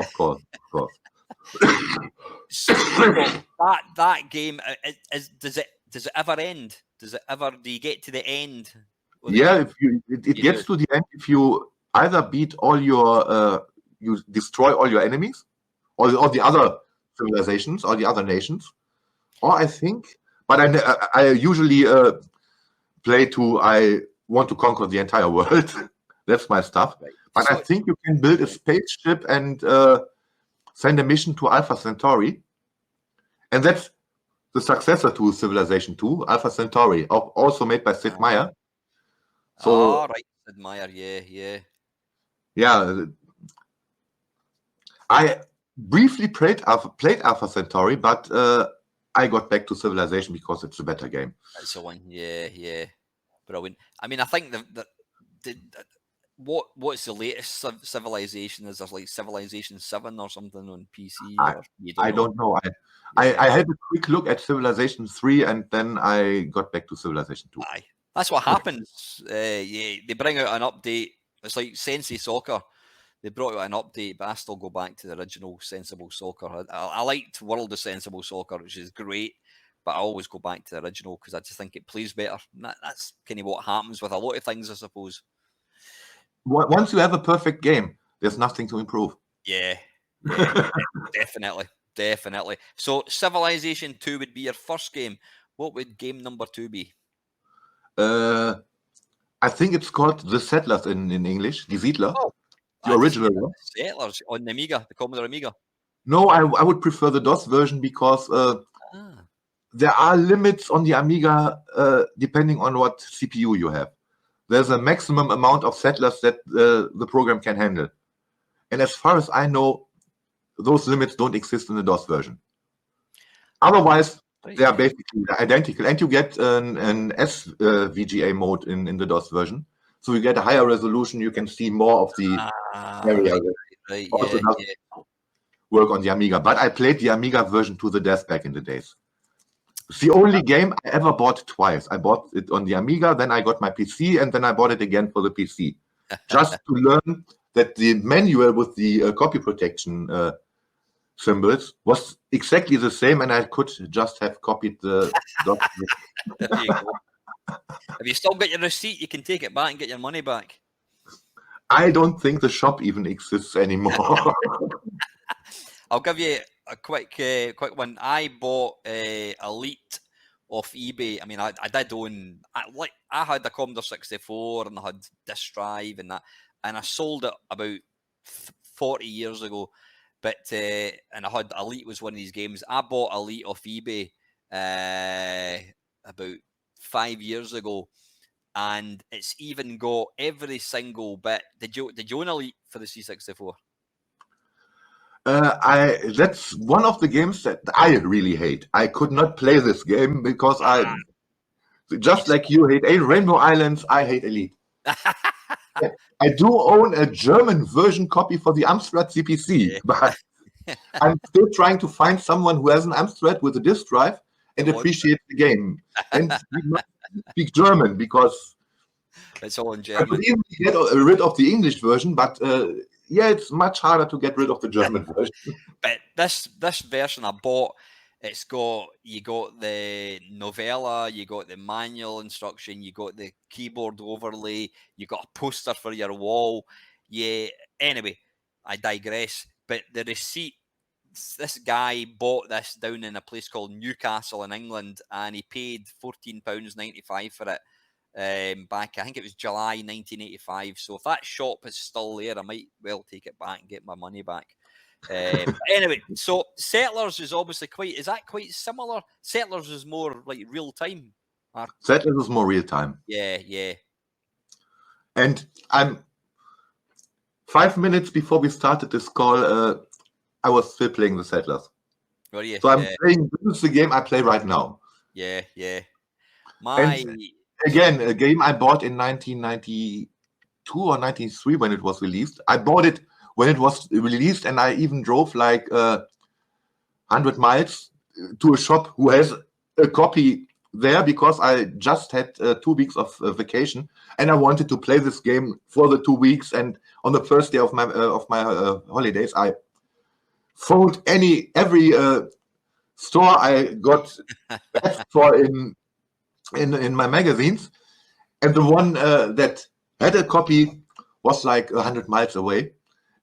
A: So that game does it ever end? Do you get to the end of the
B: Yeah,
A: game?
B: if it
A: You
B: gets
A: do.
B: to the end if you either beat all your you destroy all your enemies, or the other civilizations or the other nations, or I think. But I usually play to I want to conquer the entire world. That's my stuff.
A: Right.
B: But I
A: So
B: think you can build a spaceship and send a mission to Alpha Centauri, and that's the successor to Civilization 2, Alpha Centauri, also made by Sid Meier. So
A: right, admire, yeah.
B: yeah, I briefly played Alpha Centauri, but I got back to Civilization because it's a better game.
A: That's the one, yeah. Brilliant. I mean, I think what's the latest civilization? Is there like Civilization 7 or something on PC? Or you
B: I
A: don't know?
B: don't know.
A: Yeah.
B: I had a quick look at Civilization 3 and then I got back to Civilization 2.
A: Aye. That's what happens. Yeah, they bring out an update. It's like Sensei Soccer. They brought out an update, but I still go back to the original Sensible Soccer. I liked World of Sensible Soccer, which is great, but I always go back to the original because I just think it plays better. That's kind of what happens with a lot of things, I suppose.
B: Once you have a perfect game, there's nothing to improve.
A: Yeah, definitely. So Civilization 2 would be your first game. What would game number 2 be?
B: I think it's called The Settlers in English, Die Siedler,
A: Oh,
B: the original one.
A: Settlers on the Amiga, the Commodore Amiga.
B: No, I would prefer the DOS version because there are limits on the Amiga depending on what CPU you have. There's a maximum amount of settlers that the program can handle. And as far as I know, those limits don't exist in the DOS version. Otherwise, they are basically identical. And you get an SVGA mode in the DOS version. So you get a higher resolution. You can see more of the area.
A: Right,
B: also does work on the Amiga. But I played the Amiga version to the death back in the days. It's the only game I ever bought twice. I bought it on the Amiga, then I got my PC, and then I bought it again for the PC. Just to learn that the manual with the copy protection symbols was exactly the same, and I could just have copied the document.
A: There you go. Have you still got your receipt? You can take it back and get your money back.
B: I don't think the shop even exists anymore.
A: I'll give you a quick one. I bought Elite off eBay. I mean, I did own. I had a Commodore 64 and I had disk drive and that, and I sold it about 40 years ago. But and I had Elite was one of these games. I bought Elite off eBay about 5 years ago, and it's even got every single bit. Did you own Elite for the C64?
B: That's one of the games that I really hate. I could not play this game because I, just like you hate Rainbow Islands, I hate Elite. I do own a German version copy for the Amstrad CPC, but I'm still trying to find someone who has an Amstrad with a disk drive and appreciates the game. And not speak German because
A: it's all in
B: I
A: German.
B: could even get rid of the English version, but yeah, it's much harder to get rid of the German version.
A: But this version I bought, you got the novella, you got the manual instruction, you got the keyboard overlay, you got a poster for your wall. Yeah. Anyway, I digress. But the receipt, this guy bought this down in a place called Newcastle in England, and he paid £14.95 for it. Back, I think it was July 1985. So if that shop is still there, I might well take it back and get my money back. Anyway, so Settlers is obviously is that quite similar? Settlers is more like real time.
B: Settlers is more real time.
A: Yeah.
B: And I'm 5 minutes before we started this call, I was still playing the Settlers.
A: Were you?
B: So I'm playing, this is the game I play right now.
A: Yeah.
B: And again, a game I bought in 1992 or 93 when it was released. I bought it when it was released, and I even drove like 100 miles to a shop who has a copy there because I just had 2 weeks of vacation, and I wanted to play this game for the 2 weeks. And on the first day of my holidays, I fold every store I got asked for in my magazines, and the one that had a copy was like 100 miles away,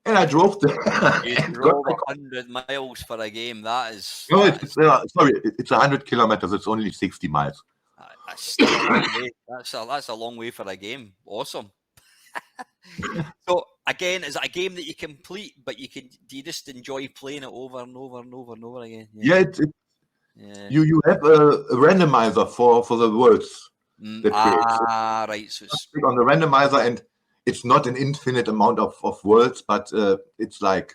B: and I drove there.
A: You
B: And got
A: drove
B: my
A: 100 miles for a game. That is,
B: no,
A: that is
B: sorry, it's 100 kilometers. It's only 60 miles.
A: that's still a long way. That's a long way for a game. Awesome. So again, is it a game that you complete, but do you just enjoy playing it over and over and over and over again?
B: Yeah,
A: Yeah.
B: you have a randomizer for the words that creates. So
A: Right. So it's
B: click on the randomizer, and it's not an infinite amount of words, but it's like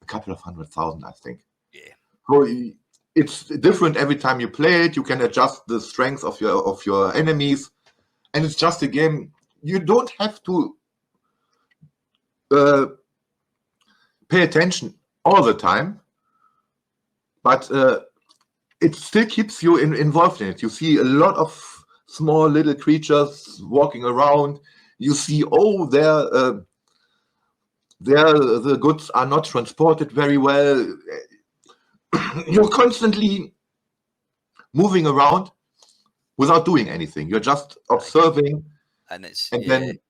B: a couple of 100,000, I think.
A: yeah.
B: So it's different every time you play it. You can adjust the strength of your enemies, and it's just a game. You don't have to pay attention all the time, but it still keeps you involved in it. You see a lot of small little creatures walking around. You see, the goods are not transported very well. You're constantly moving around without doing anything. You're just observing,
A: And it's
B: and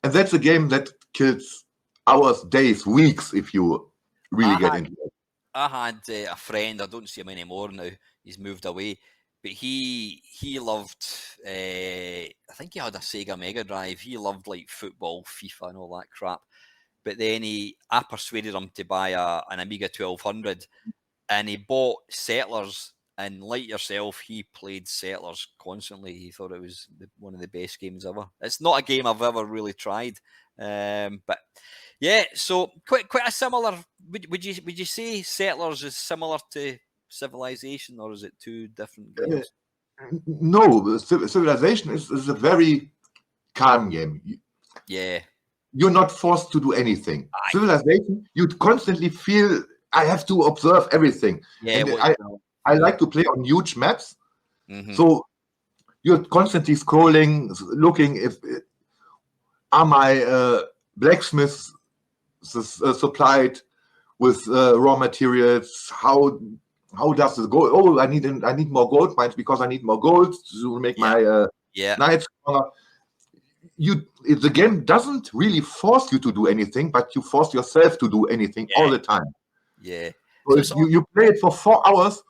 B: that's a game that kills hours, days, weeks if you really get into it.
A: I had a friend. I don't see him anymore now. He's moved away, but he loved. I think he had a Sega Mega Drive. He loved like football, FIFA, and all that crap. But then I persuaded him to buy an Amiga 1200, and he bought Settlers. And like yourself, he played Settlers constantly. He thought it was one of the best games ever. It's not a game I've ever really tried, but yeah. So quite a similar. Would you say Settlers is similar to Civilization, or is it two different games?
B: No, Civilization is a very calm game.
A: Yeah.
B: You're not forced to do anything.
A: Aye.
B: Civilization, you constantly feel I have to observe everything.
A: Yeah.
B: And I like to play on huge maps, so you're constantly scrolling, looking if are my blacksmiths supplied with raw materials. How does this go? Oh, I need more gold mines because I need more gold to make my knights stronger. The game doesn't really force you to do anything, but you force yourself to do anything all the time.
A: Yeah.
B: So if you play it for 4 hours,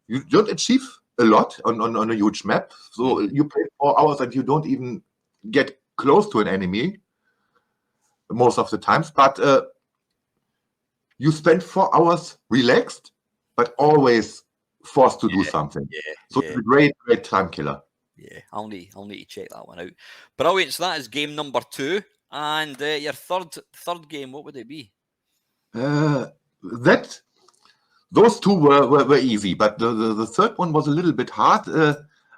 B: you don't achieve a lot on a huge map. So you play 4 hours and you don't even get close to an enemy most of the times. But you spend 4 hours relaxed, but always forced to do something. So it's a great time killer.
A: Yeah, I'll need to check that one out. Brilliant. So that is game number 2, and your third game. What would it be?
B: Those two were easy, but the third one was a little bit hard.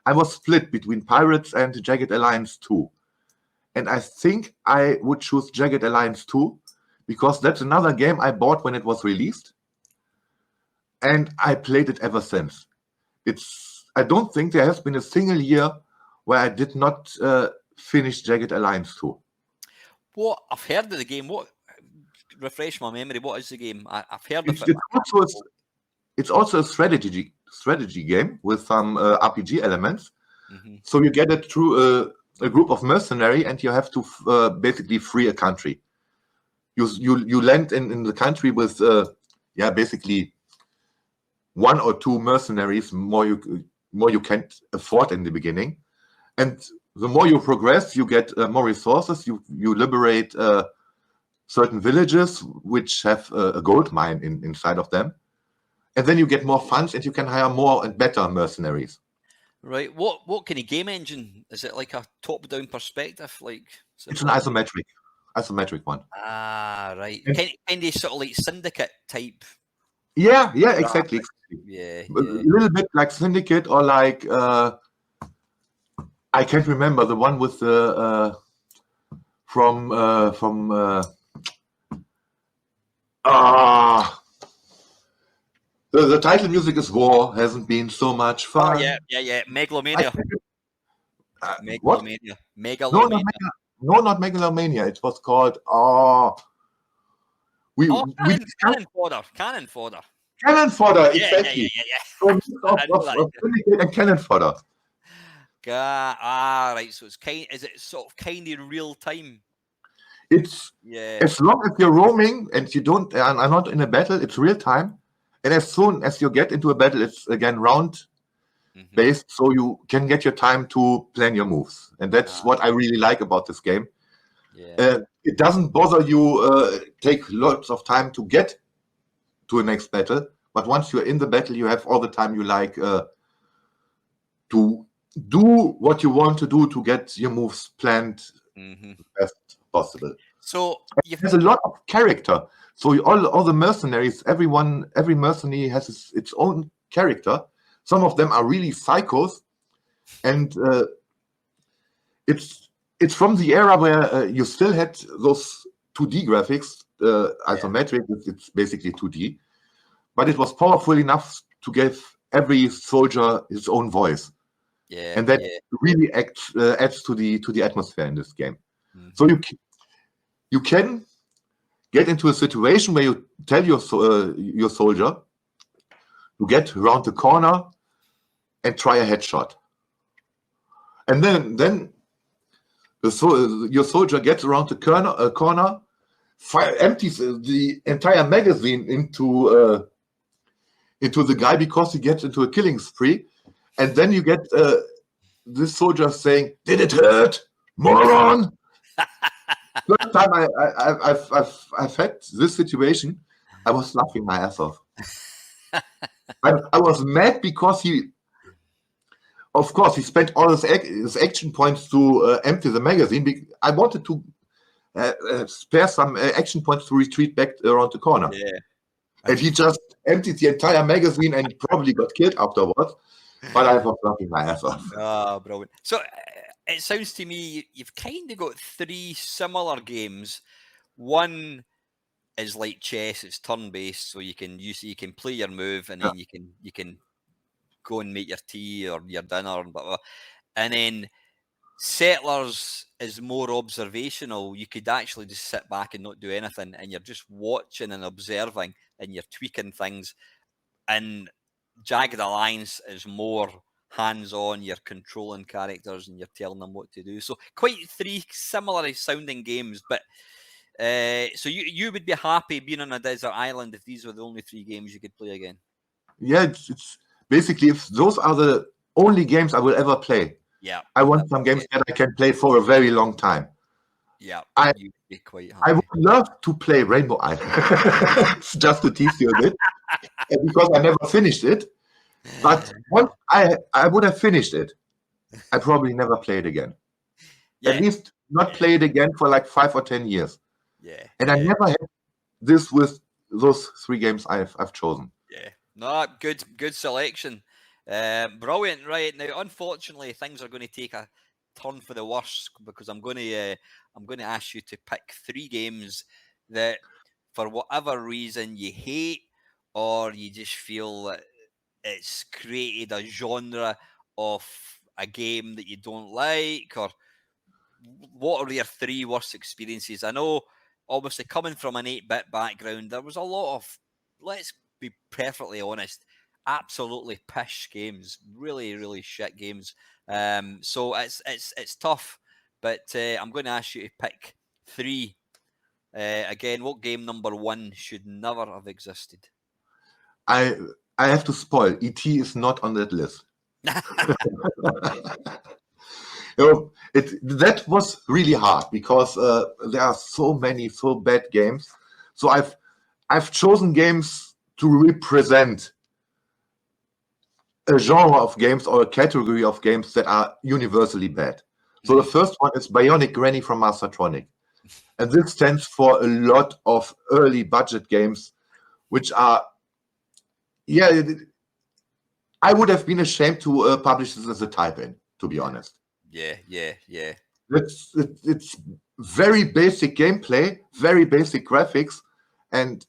B: I was split between Pirates and Jagged Alliance 2, and I think I would choose Jagged Alliance 2 because that's another game I bought when it was released, and I played it ever since. I don't think there has been a single year where I did not finish Jagged Alliance 2.
A: What I've heard of the game. What refresh my memory? What is the game? I've heard of it.
B: It's also a strategy game with some RPG elements. So you get it through a group of mercenary, and you have to basically free a country. You land in the country with basically 1 or 2 mercenaries. More you can't afford in the beginning, and the more you progress, you get more resources. You liberate certain villages which have a gold mine inside of them, and then you get more funds, and you can hire more and better mercenaries.
A: Right. What kind of game engine is it? Like a top-down perspective, like
B: it's an isometric one.
A: Right. Kind of sort of like Syndicate type.
B: Yeah, exactly.
A: Yeah,
B: a little bit like Syndicate, or like I can't remember the one with the from the title music is War Hasn't Been So Much Fun.
A: Oh yeah. Megalomania.
B: Megalomania.
A: Megalomania.
B: No, not Megalomania. It was called We
A: cannon fodder.
B: Cannon fodder,
A: Yeah.
B: exactly. So a mix
A: I know that.
B: of syndicate and cannon fodder.
A: Right. So it's is it sort of kind of real time?
B: It's as long as you're roaming and you don't are not in a battle, it's real time. And as soon as you get into a battle, it's again round based, so you can get your time to plan your moves. And that's what I really like about this game.
A: Yeah.
B: It doesn't bother you take lots of time to get to a next battle, but once you're in the battle, you have all the time you like to do what you want to do to get your moves planned best possible.
A: So
B: there's a lot of character. So all the mercenaries, every mercenary has its own character. Some of them are really psychos, and it's from the era where you still had those 2D graphics, isometric. It's basically 2D, but it was powerful enough to give every soldier his own voice.
A: Yeah,
B: and that really adds to the atmosphere in this game. So you can get into a situation where you tell your soldier to get around the corner and try a headshot, and then your soldier gets around the corner, empties the entire magazine into the guy because he gets into a killing spree, and then you get this soldier saying, "Did it hurt, moron?" First time I've had this situation, I was laughing my ass off. I was mad because of course, he spent all his action points to empty the magazine. I wanted to spare some action points to retreat back around the corner.
A: Yeah.
B: And he just emptied the entire magazine and probably got killed afterwards. But I was laughing my ass off.
A: Ah, brilliant. So it sounds to me you've kind of got three similar games. One is like chess; it's turn-based, so you can play your move, and then you can go and make your tea or your dinner and blah, blah. And then Settlers is more observational. You could actually just sit back and not do anything, and you're just watching and observing, and you're tweaking things. And Jagged Alliance is more hands-on. You're controlling characters and you're telling them what to do. So quite three similar sounding games, but so you would be happy being on a desert island if these were the only three games you could play again?
B: Yeah, it's basically, if those are the only games I will ever play.
A: Yeah,
B: I want some games that I can play for a very long time.
A: Yeah, you'd be quite happy.
B: I would love to play Rainbow Island just to tease you a bit, because I never finished it. But once I would have finished it, I probably never play it again. At least not play it again for like 5 or 10 years. And I never had this with those three games I've chosen.
A: Yeah, no, good selection. Brilliant. Right now, unfortunately, things are going to take a turn for the worse, because I'm going to ask you to pick three games that, for whatever reason, you hate, or you just feel that it's created a genre of a game that you don't like, or what are your three worst experiences? I know, obviously, coming from an 8-bit background, there was a lot of, let's be perfectly honest, absolutely pish games, really shit games. So it's tough, but I'm going to ask you to pick three. Again, what game number one should never have existed?
B: I have to spoil. E.T. is not on that list. That was really hard, because there are so many so bad games. So I've chosen games to represent a genre of games or a category of games that are universally bad. So the first one is Bionic Granny from Mastertronic. And this stands for a lot of early budget games, which are, I would have been ashamed to publish this as a type-in, to be honest.
A: Yeah.
B: It's very basic gameplay, very basic graphics, and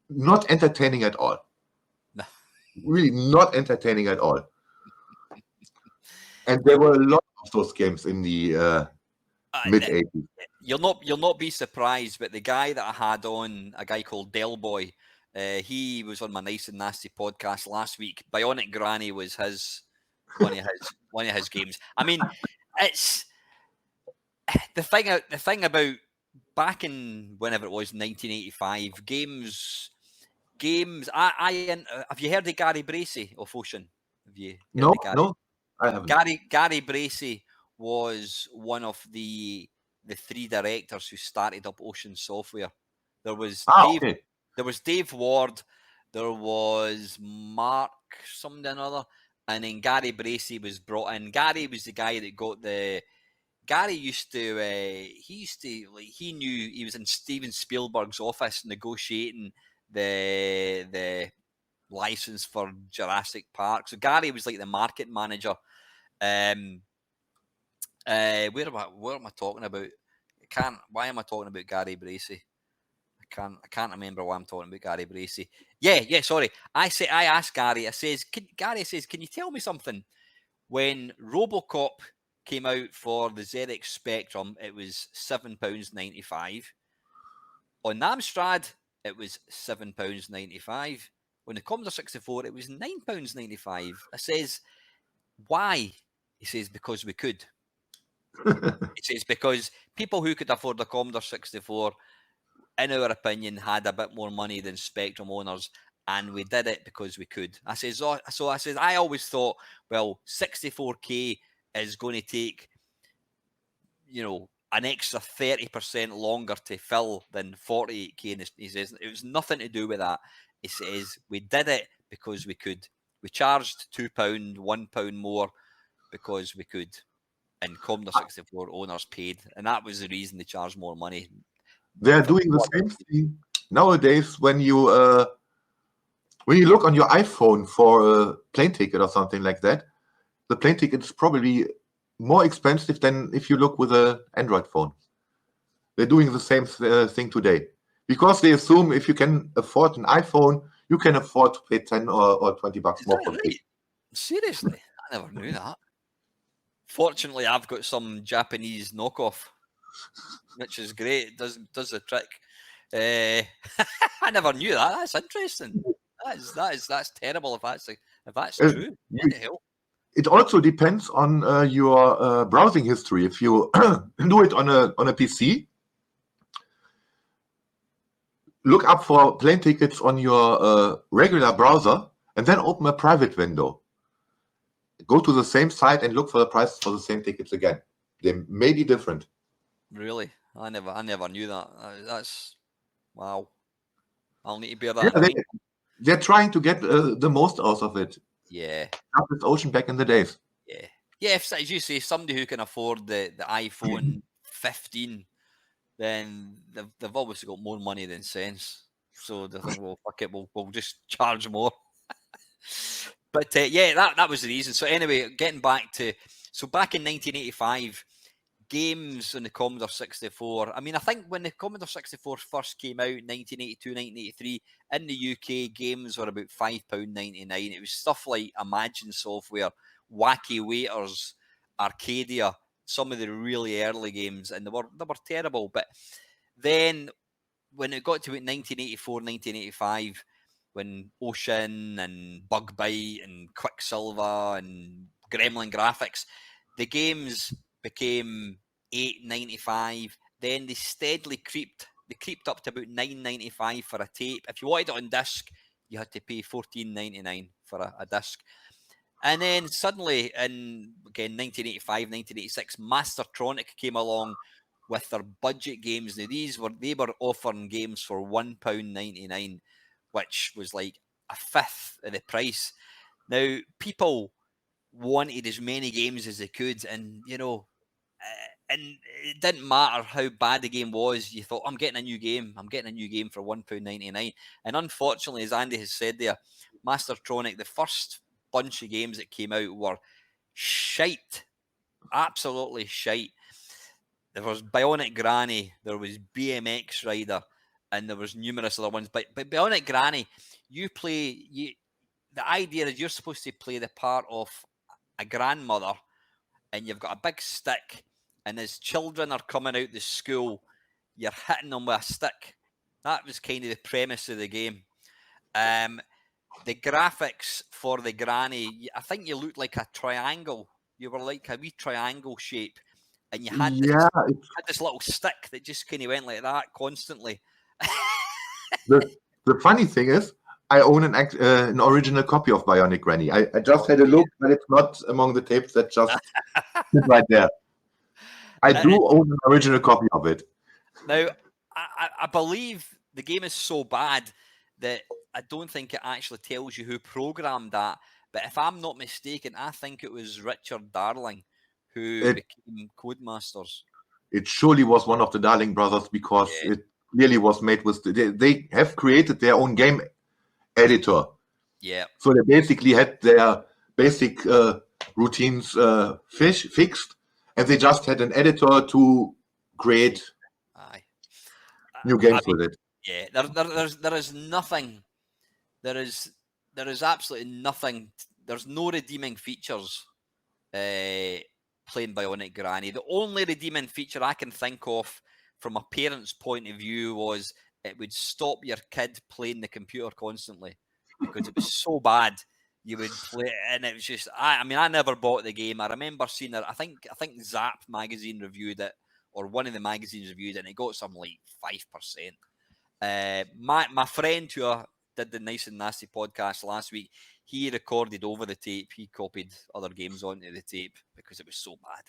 B: not entertaining at all. Really not entertaining at all. And there were a lot of those games in the mid 80s.
A: You'll not be surprised, but the guy that I had on, a guy called Del Boy, he was on my Nice and Nasty podcast last week. Bionic Granny was one of his games. I mean, it's the thing about back in whenever it was 1985 games. Have you heard of Gary Bracey of Ocean? Have you heard
B: No,
A: of Gary?
B: no, I haven't.
A: Gary Bracey was one of the three directors who started up Ocean Software. There was
B: Okay.
A: there was Dave Ward, there was Mark something or another, and then Gary Bracey was brought in. Gary was the guy that got the. Gary used to he knew he was in Steven Spielberg's office negotiating the license for Jurassic Park. So Gary was like the market manager. What am I talking about? Why am I talking about Gary Bracey? I can't remember why I'm talking about Gary Bracey. Yeah, sorry. I asked Gary, Gary says, can you tell me something? When RoboCop came out for the ZX Spectrum, it was £7.95. On the Amstrad, it was £7.95. On the Commodore 64, it was £9.95. I says, why? He says, because we could. He says, because people who could afford the Commodore 64, in our opinion, had a bit more money than Spectrum owners, and we did it because we could. I says, I always thought, well, 64K is going to take, an extra 30% longer to fill than 48K. And he says, it was nothing to do with that. He says, we did it because we could. We charged £2, £1 more because we could. And Commodore 64 owners paid. And that was the reason they charged more money.
B: They're doing the same thing nowadays when you look on your iPhone for a plane ticket or something like that. The plane ticket is probably more expensive than if you look with an Android phone. They're doing the same thing today because they assume if you can afford an iPhone, you can afford to pay 10 or 20 bucks more for it.
A: Seriously? I never knew that. Fortunately, I've got some Japanese knockoff, which is great. It does the trick. I never knew that. That's interesting. That's terrible if that's true. What the hell?
B: It also depends on your browsing history. If you do it on a PC, look up for plane tickets on your regular browser, and then open a private window. Go to the same site and look for the prices for the same tickets again. They may be different.
A: Really? I never knew that. That's wow. I'll need to bear that in mind.
B: They're trying to get the most out of it.
A: Yeah.
B: Up with Ocean back in the days.
A: Yeah. Yeah, if, as you say, somebody who can afford the iPhone 15, then they've obviously got more money than sense. So they think, well, fuck it, we'll just charge more. But yeah, that was the reason. So anyway, getting back to, so back in 1985, games on the Commodore 64. I mean, I think when the Commodore 64 first came out in 1982, 1983, in the UK, games were about £5.99. It was stuff like Imagine Software, Wacky Waiters, Arcadia, some of the really early games, and they were terrible. But then when it got to 1984, 1985, when Ocean and Bug Bite and Quicksilver and Gremlin Graphics, the games became £8.95. Then they steadily creeped up to about £9.95 for a tape. If you wanted it on disc, you had to pay £14.99 for a disc. And then suddenly, in again 1985, 1986, Mastertronic came along with their budget games. Now they were offering games for £1.99, which was like a fifth of the price. Now people wanted as many games as they could, and and it didn't matter how bad the game was. You thought, I'm getting a new game for £1.99. And unfortunately, as Andy has said there, Mastertronic, the first bunch of games that came out were shite, absolutely shite. There was Bionic Granny, there was BMX Rider, and there was numerous other ones. But Bionic Granny, the idea is you're supposed to play the part of a grandmother, and you've got a big stick, and as children are coming out the school, you're hitting them with a stick. That was kind of the premise of the game. The graphics for the granny, I think you looked like a triangle. You were like a wee triangle shape, and you had this little stick that just kind of went like that constantly.
B: The funny thing is, I own an original copy of Bionic Granny. I just had a look, but it's not among the tapes that just sit right there. I do own an original copy of it.
A: Now, I believe the game is so bad that I don't think it actually tells you who programmed that. But if I'm not mistaken, I think it was Richard Darling who became Codemasters.
B: It surely was one of the Darling brothers, because it really was made with... They have created their own game editor.
A: Yeah.
B: So they basically had their basic routines fixed, and they just had an editor to create new games with it.
A: Yeah, there is nothing. There is absolutely nothing. There's no redeeming features playing Bionic Granny. The only redeeming feature I can think of from a parent's point of view was it would stop your kid playing the computer constantly, because it was so bad. You would play it, and it was just... I mean, I never bought the game. I remember seeing it. I think Zap magazine reviewed it, or one of the magazines reviewed it, and it got some like 5%. My friend who did the Nice and Nasty podcast last week, he recorded over the tape. He copied other games onto the tape because it was so bad.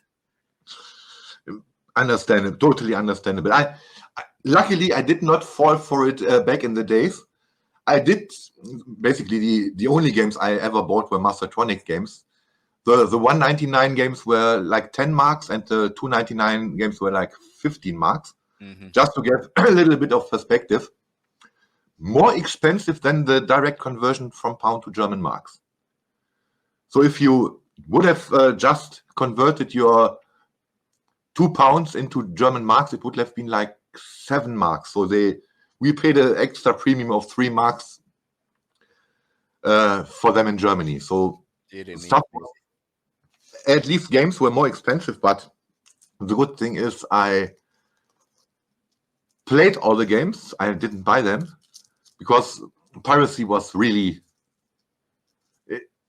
B: Understandable, totally understandable. Luckily, I did not fall for it back in the days. I did basically the only games I ever bought were Mastertronic games. The 199 games were like 10 marks, and the 299 games were like 15 marks. Just to get a little bit of perspective. More expensive than the direct conversion from pound to German marks. So if you would have just converted your £2 into German marks, it would have been like 7 marks. So we paid an extra premium of 3 marks for them in Germany. So stuff, at least games were more expensive, but the good thing is I played all the games. I didn't buy them, because piracy was really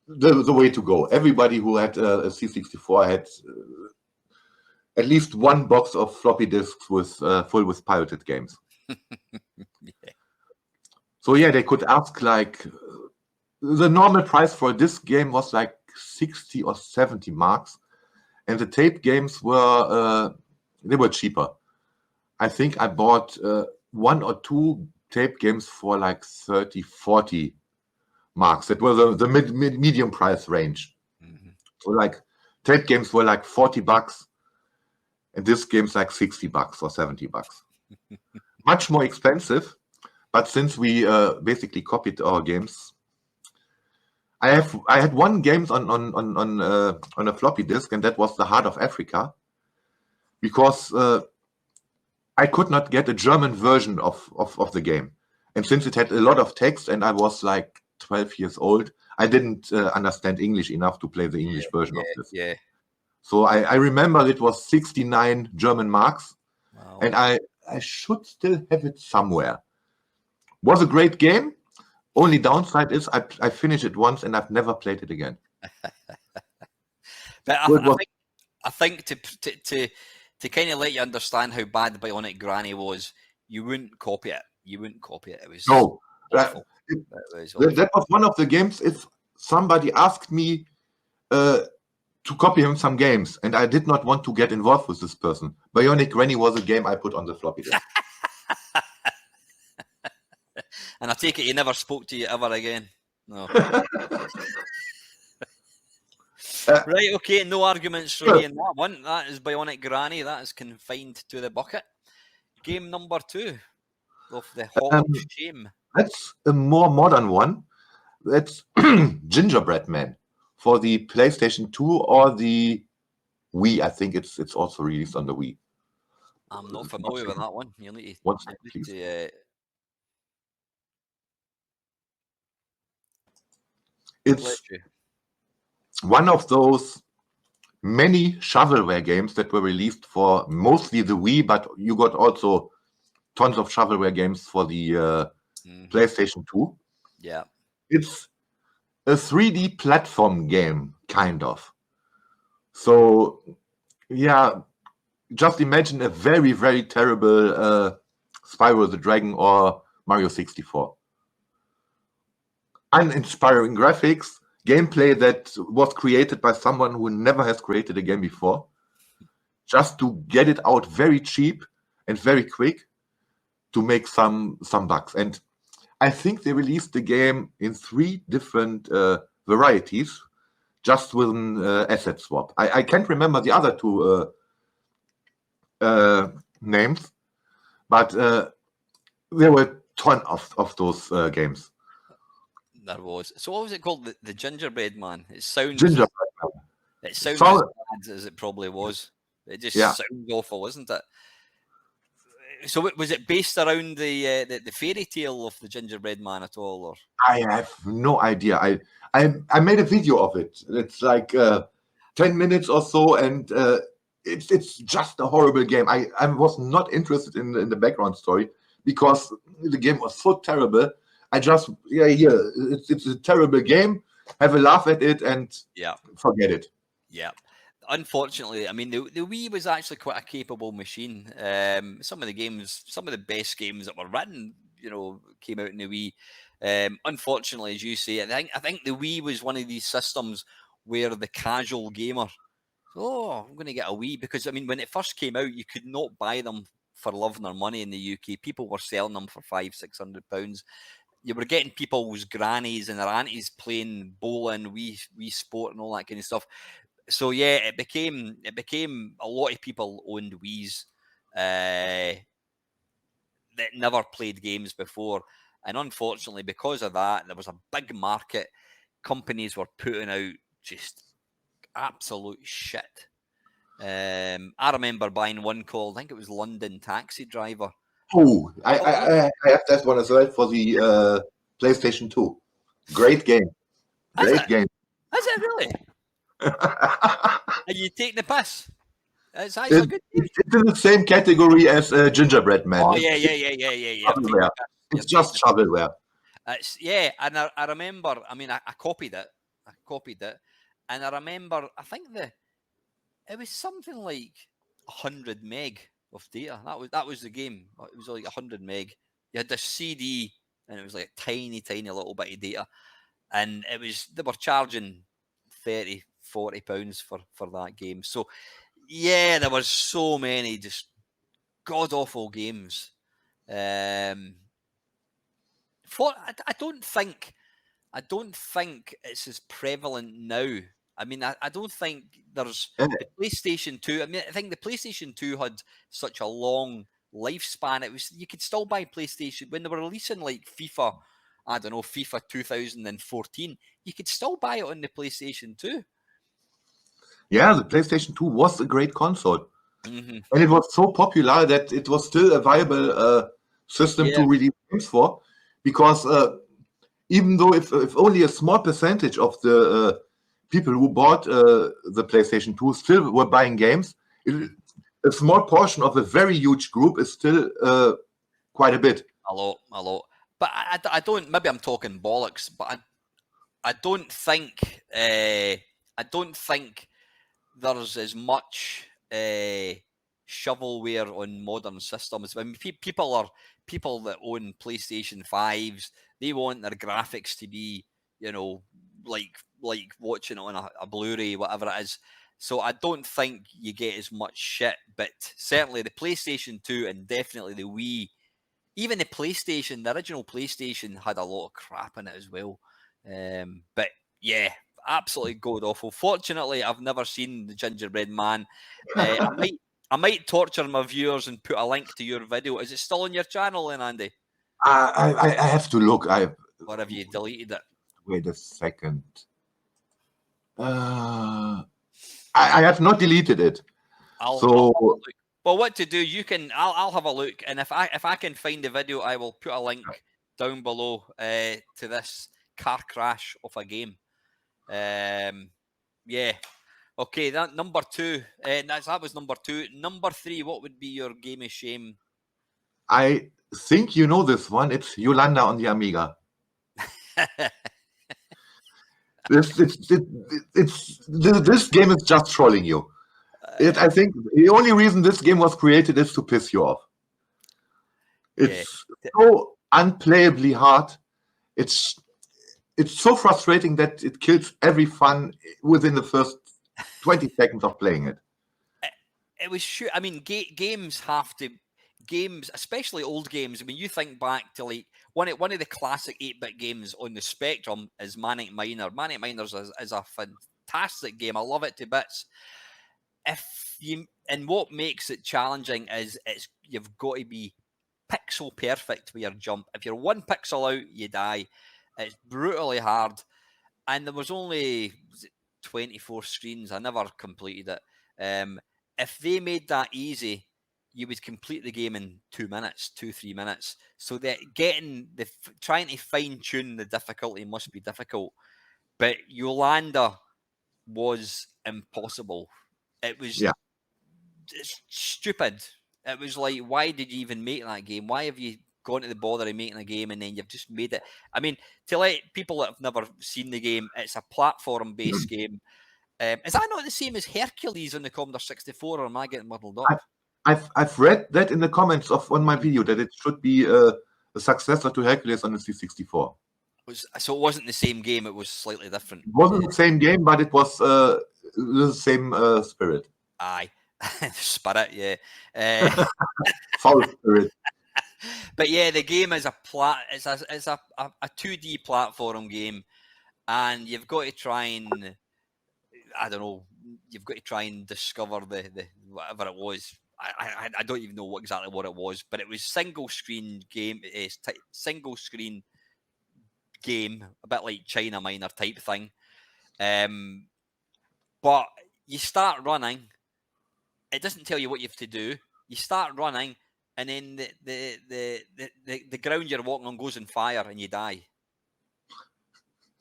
B: the way to go. Everybody who had a C64 had at least one box of floppy disks full with pirated games. So yeah, they could ask like... the normal price for this game was like 60 or 70 marks, and the tape games were cheaper. I think I bought 1 or 2 tape games for like 30, 40 marks. That was the medium price range. So like tape games were like $40, and this game's like $60 or $70. Much more expensive, but since we basically copied our games, I had one game on a floppy disk, and that was the Heart of Africa, because I could not get a German version of the game. And since it had a lot of text and I was like 12 years old, I didn't understand English enough to play the English version of this.
A: Yeah.
B: So I remember it was 69 German marks. Wow. And I should still have it somewhere. Was a great game. Only downside is I finished it once and I've never played it again.
A: But I think to kind of let you understand how bad Bionic Granny was, you wouldn't copy it. It was awful.
B: That was one of the games. If somebody asked me to copy him some games, and I did not want to get involved with this person, Bionic Granny was a game I put on the floppy disk.
A: And I take it he never spoke to you ever again. No. Right, okay, no arguments from me in that one. That is Bionic Granny. That is confined to the bucket. Game number 2 of the Hall of Shame.
B: That's a more modern one. That's Gingerbread Man for the PlayStation 2 or the Wii. I think it's also released on the Wii.
A: I'm not familiar with that one. You need to...
B: One second, please. It's one of those many shovelware games that were released for mostly the Wii, but you got also tons of shovelware games for the PlayStation 2.
A: Yeah.
B: It's a 3D platform game, kind of. So, yeah, just imagine a very, very terrible Spyro the Dragon or Mario 64. Uninspiring graphics, gameplay that was created by someone who never has created a game before, just to get it out very cheap and very quick to make some bugs. And I think they released the game in 3 different varieties, just with an asset swap. I can't remember the other 2 names, but there were a ton of those games.
A: There was. So what was it called? The Gingerbread Man. It sounds
B: Gingerbread Man.
A: It sounds
B: So-
A: as bad as it probably was. It just
B: Yeah.
A: sounds awful, isn't it? So was it based around the fairy tale of the Gingerbread Man at all, or?
B: I have no idea. I made a video of it. It's like 10 minutes or so, and it's just a horrible game. I was not interested in the background story because the game was so terrible. I just it's a terrible game. Have a laugh at it and
A: Yeah.
B: forget it.
A: Yeah. Unfortunately, I mean, the Wii was actually quite a capable machine. Some of the best games that were written, came out in the Wii. Unfortunately, as you say, I think the Wii was one of these systems where the casual gamer, I'm going to get a Wii, because I mean, when it first came out, you could not buy them for love nor money in the UK. People were selling them for £500-600. You were getting people's grannies and their aunties playing bowling, Wii Sport, and all that kind of stuff. So yeah, it became a lot of people owned Wiis that never played games before, and unfortunately, because of that, there was a big market. Companies were putting out just absolute shit. I remember buying one called, I think it was London Taxi Driver.
B: Oh, I have that one as well for the PlayStation 2. Great game. Great game.
A: Is it really? Are you taking the piss? It's actually a good game.
B: It's in the same category as Gingerbread Man.
A: Oh,
B: It's
A: yeah.
B: shovelware. It's just shovelware.
A: And I remember. I mean, I copied it. And I remember. I think it was something like 100 meg of data. That was the game. It was like 100 meg. You had this CD, and it was like a tiny little bit of data, and they were charging £30-40 for that game. So yeah, there was so many just god awful games. I don't think it's as prevalent now. I mean, I don't think there's the PlayStation 2. I mean, I think the PlayStation 2 had such a long lifespan. You could still buy PlayStation when they were releasing like FIFA. I don't know, FIFA 2014. You could still buy it on the PlayStation 2.
B: Yeah, the PlayStation 2 was a great console.
A: Mm-hmm.
B: And it was so popular that it was still a viable system to release games for. Because even though if only a small percentage of the people who bought the PlayStation 2 still were buying games, a small portion of a very huge group is still quite a bit.
A: A lot. But I don't. Maybe I'm talking bollocks. But I don't think. I don't think there's as much shovelware on modern systems. I mean, people that own PlayStation 5s. They want their graphics to be, like watching it on a Blu-ray, whatever it is. So I don't think you get as much shit. But certainly the PlayStation 2 and definitely the Wii. Even the PlayStation, the original PlayStation, had a lot of crap in it as well. But yeah, absolutely god awful. Fortunately, I've never seen the Gingerbread Man. I might torture my viewers and put a link to your video. Is it still on your channel, then, Andy?
B: I have to look.
A: Or have you deleted it?
B: Wait a second. I have not deleted it.
A: I'll have a look. Well, what to do? I'll have a look, and if I can find the video, I will put a link down below to this car crash of a game. Yeah, Okay, that number 2. That was number 2. Number 3, what would be your game of shame?
B: I think you know this one. It's Yolanda on the Amiga. This game is just trolling you. I think the only reason this game was created is to piss you off.
A: Yeah.
B: It's so unplayably hard. It's so frustrating that it kills every fun within the first 20 seconds of playing it.
A: It was sure. I mean, games have to especially old games. I mean, you think back to like one of the classic 8-bit games on the Spectrum is Manic Miner. Manic Miners is a fantastic game. I love it to bits. And what makes it challenging is you've got to be pixel perfect with your jump. If you're 1 pixel out, you die. It's brutally hard. And there was only 24 screens. I never completed it. If they made that easy, you would complete the game in 2 minutes, 2-3 minutes. So that trying to fine tune the difficulty must be difficult. But Yolanda was impossible. It was stupid. It was like, why did you even make that game? Why have you gone to the bother of making a game and then you've just made it? I mean, to let people that have never seen the game, it's a platform-based game. Is that not the same as Hercules on the Commodore 64, or am I getting muddled up?
B: I've read that in the comments on my video that it should be a successor to Hercules on the C64.
A: So it wasn't the same game, it was slightly different.
B: It wasn't the same game, but it was the same spirit.
A: Aye. Spirit, yeah.
B: Foul spirit.
A: But yeah, the game is it's a 2D platform game, and you've got to try and, I don't know, you've got to try and discover the whatever it was. I don't even know exactly what it was, but it was single screen game, a bit like China Miner type thing. But you start running, it doesn't tell you what you have to do. You start running, and then the ground you're walking on goes on fire, and you die.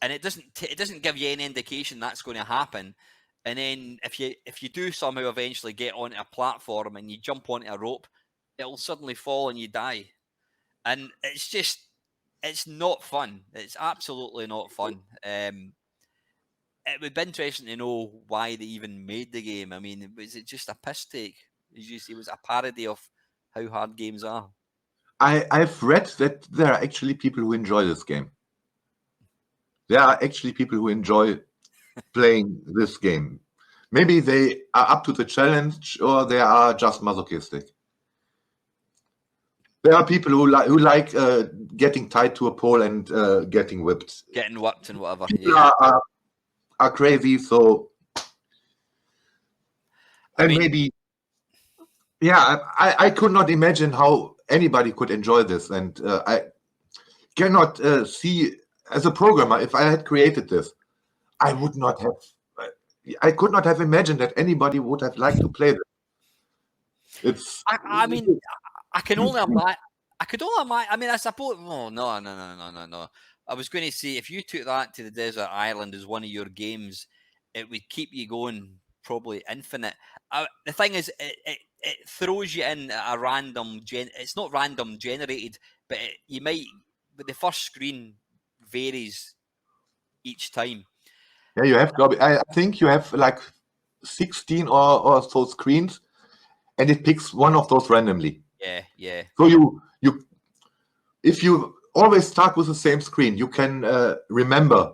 A: And it doesn't give you any indication that's going to happen. And then if you do somehow eventually get onto a platform and you jump onto a rope, it'll suddenly fall and you die. And it's not fun. It's absolutely not fun. It would be interesting to know why they even made the game. I mean, was it just a piss take? It was a parody of how hard games are.
B: I've read that there are actually people who enjoy this game. There are actually people who enjoy playing this game. Maybe they are up to the challenge, or they are just masochistic. There are people who like getting tied to a pole and getting whipped.
A: Getting whipped and whatever.
B: People
A: Yeah.
B: are crazy, so
A: I mean,
B: maybe, yeah, I could not imagine how anybody could enjoy this, and I cannot see, as a programmer, if I had created this, I would not have. I could not have imagined that anybody would have liked to play this. It's.
A: I mean, I can only imagine. I mean, I suppose. Oh no. I was going to say, if you took that to the desert island as one of your games, it would keep you going probably infinite. The thing is, it throws you in a random It's not random generated, but but the first screen varies each time.
B: Yeah, you have. I think you have like 16 or so screens, and it picks one of those randomly.
A: Yeah.
B: So if you always start with the same screen, you can remember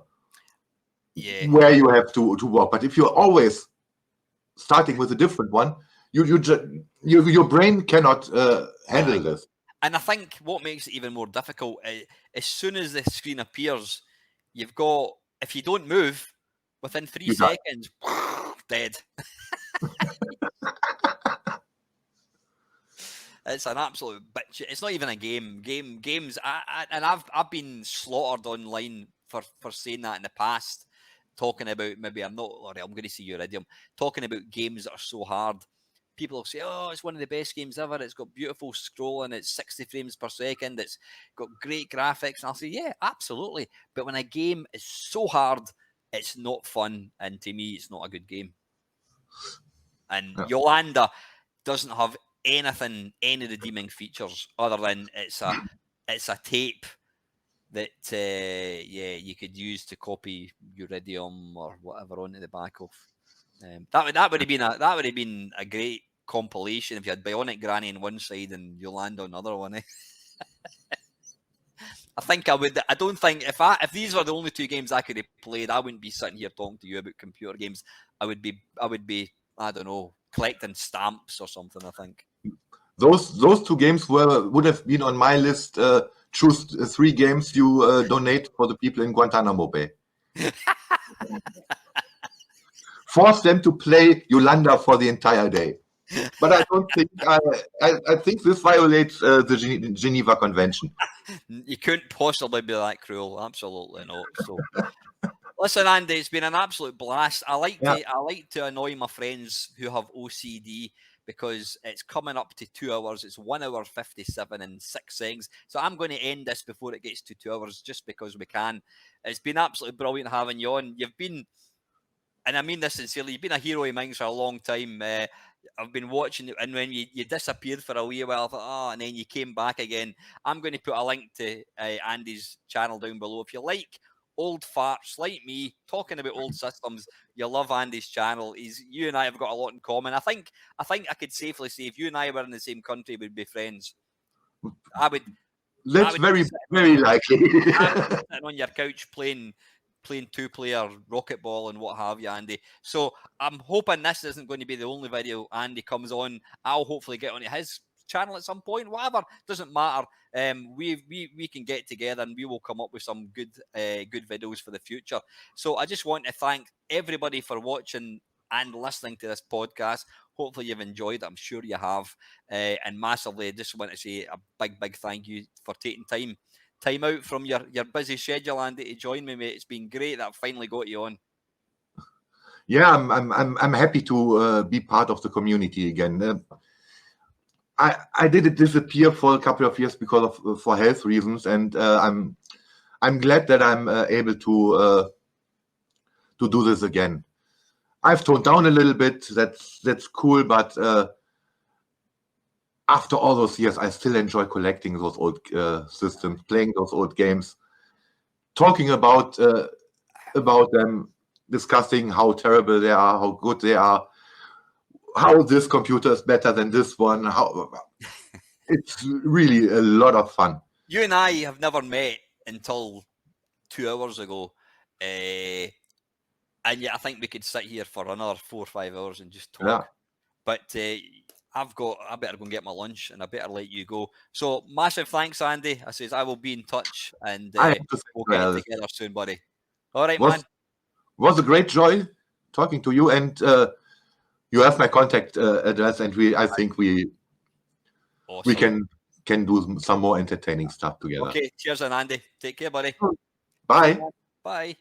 B: where you have to walk. But if you're always starting with a different one, your brain cannot handle this.
A: And I think what makes it even more difficult, as soon as the screen appears, you've got, if you don't move within 3 seconds, dead. It's an absolute bitch. It's not even a game. Games, and I've been slaughtered online for saying that in the past, talking about, maybe I'm not, or I'm going to see your idiom, talking about games that are so hard. People will say, oh, it's one of the best games ever. It's got beautiful scrolling. It's 60 frames per second. It's got great graphics. And I'll say, yeah, absolutely. But when a game is so hard, it's not fun. And to me, it's not a good game. And Yolanda doesn't have any redeeming features other than it's a tape that you could use to copy Uridium or whatever onto the back of. That would have been a great compilation if you had Bionic Granny on one side and Yolanda on the other one. I think I would. I don't think if these were the only two games I could have played, I wouldn't be sitting here talking to you about computer games. I would be. I don't know, collecting stamps or something. I think
B: those two games would have been on my list. Choose 3 games you donate for the people in Guantanamo Bay. Force them to play Yolanda for the entire day. But I don't think I think this violates the Geneva Convention.
A: You couldn't possibly be that cruel. Absolutely not. So, listen, Andy, it's been an absolute blast. I like to annoy my friends who have OCD because it's coming up to 2 hours. It's 1 hour 57 and 6 seconds. So I'm going to end this before it gets to 2 hours, just because we can. It's been absolutely brilliant having you on. You've been, and I mean this sincerely, you've been a hero of mine for a long time. I've been watching, and when you disappeared for a wee while, I thought, and then you came back again. I'm going to put a link to Andy's channel down below. If you like old farts like me talking about old systems, you love Andy's channel. You and I have got a lot in common. I think I could safely say if you and I were in the same country, we'd be friends.
B: That's very, very likely.
A: I would be sitting on your couch playing 2-player rocket ball and what have you, Andy. So I'm hoping this isn't going to be the only video Andy comes on. I'll hopefully get onto his channel at some point. Whatever, doesn't matter. We can get together and we will come up with some good videos for the future. So I just want to thank everybody for watching and listening to this podcast. Hopefully you've enjoyed it. I'm sure you have. And massively, I just want to say a big thank you for taking time out from your busy schedule, Andy, to join me, mate. It's been great that I finally got you on.
B: Yeah, I'm happy to be part of the community again. I did it disappear for a couple of years because of for health reasons, and I'm glad that I'm able to do this again. I've toned down a little bit. That's cool, but after all those years, I still enjoy collecting those old systems, playing those old games, talking about them, discussing how terrible they are, how good they are, how this computer is better than this one. How it's really a lot of fun.
A: You and I have never met until 2 hours ago, and yet I think we could sit here for another 4 or 5 hours and just talk.
B: Yeah.
A: But I better go and get my lunch, and I better let you go. So massive thanks, Andy. I will be in touch, and we'll get together soon, buddy. All right, man.
B: Was a great joy talking to you, and you have my contact address, and I think we can do some more entertaining stuff together.
A: Okay, cheers, and Andy. Take care, buddy.
B: Bye.
A: Bye.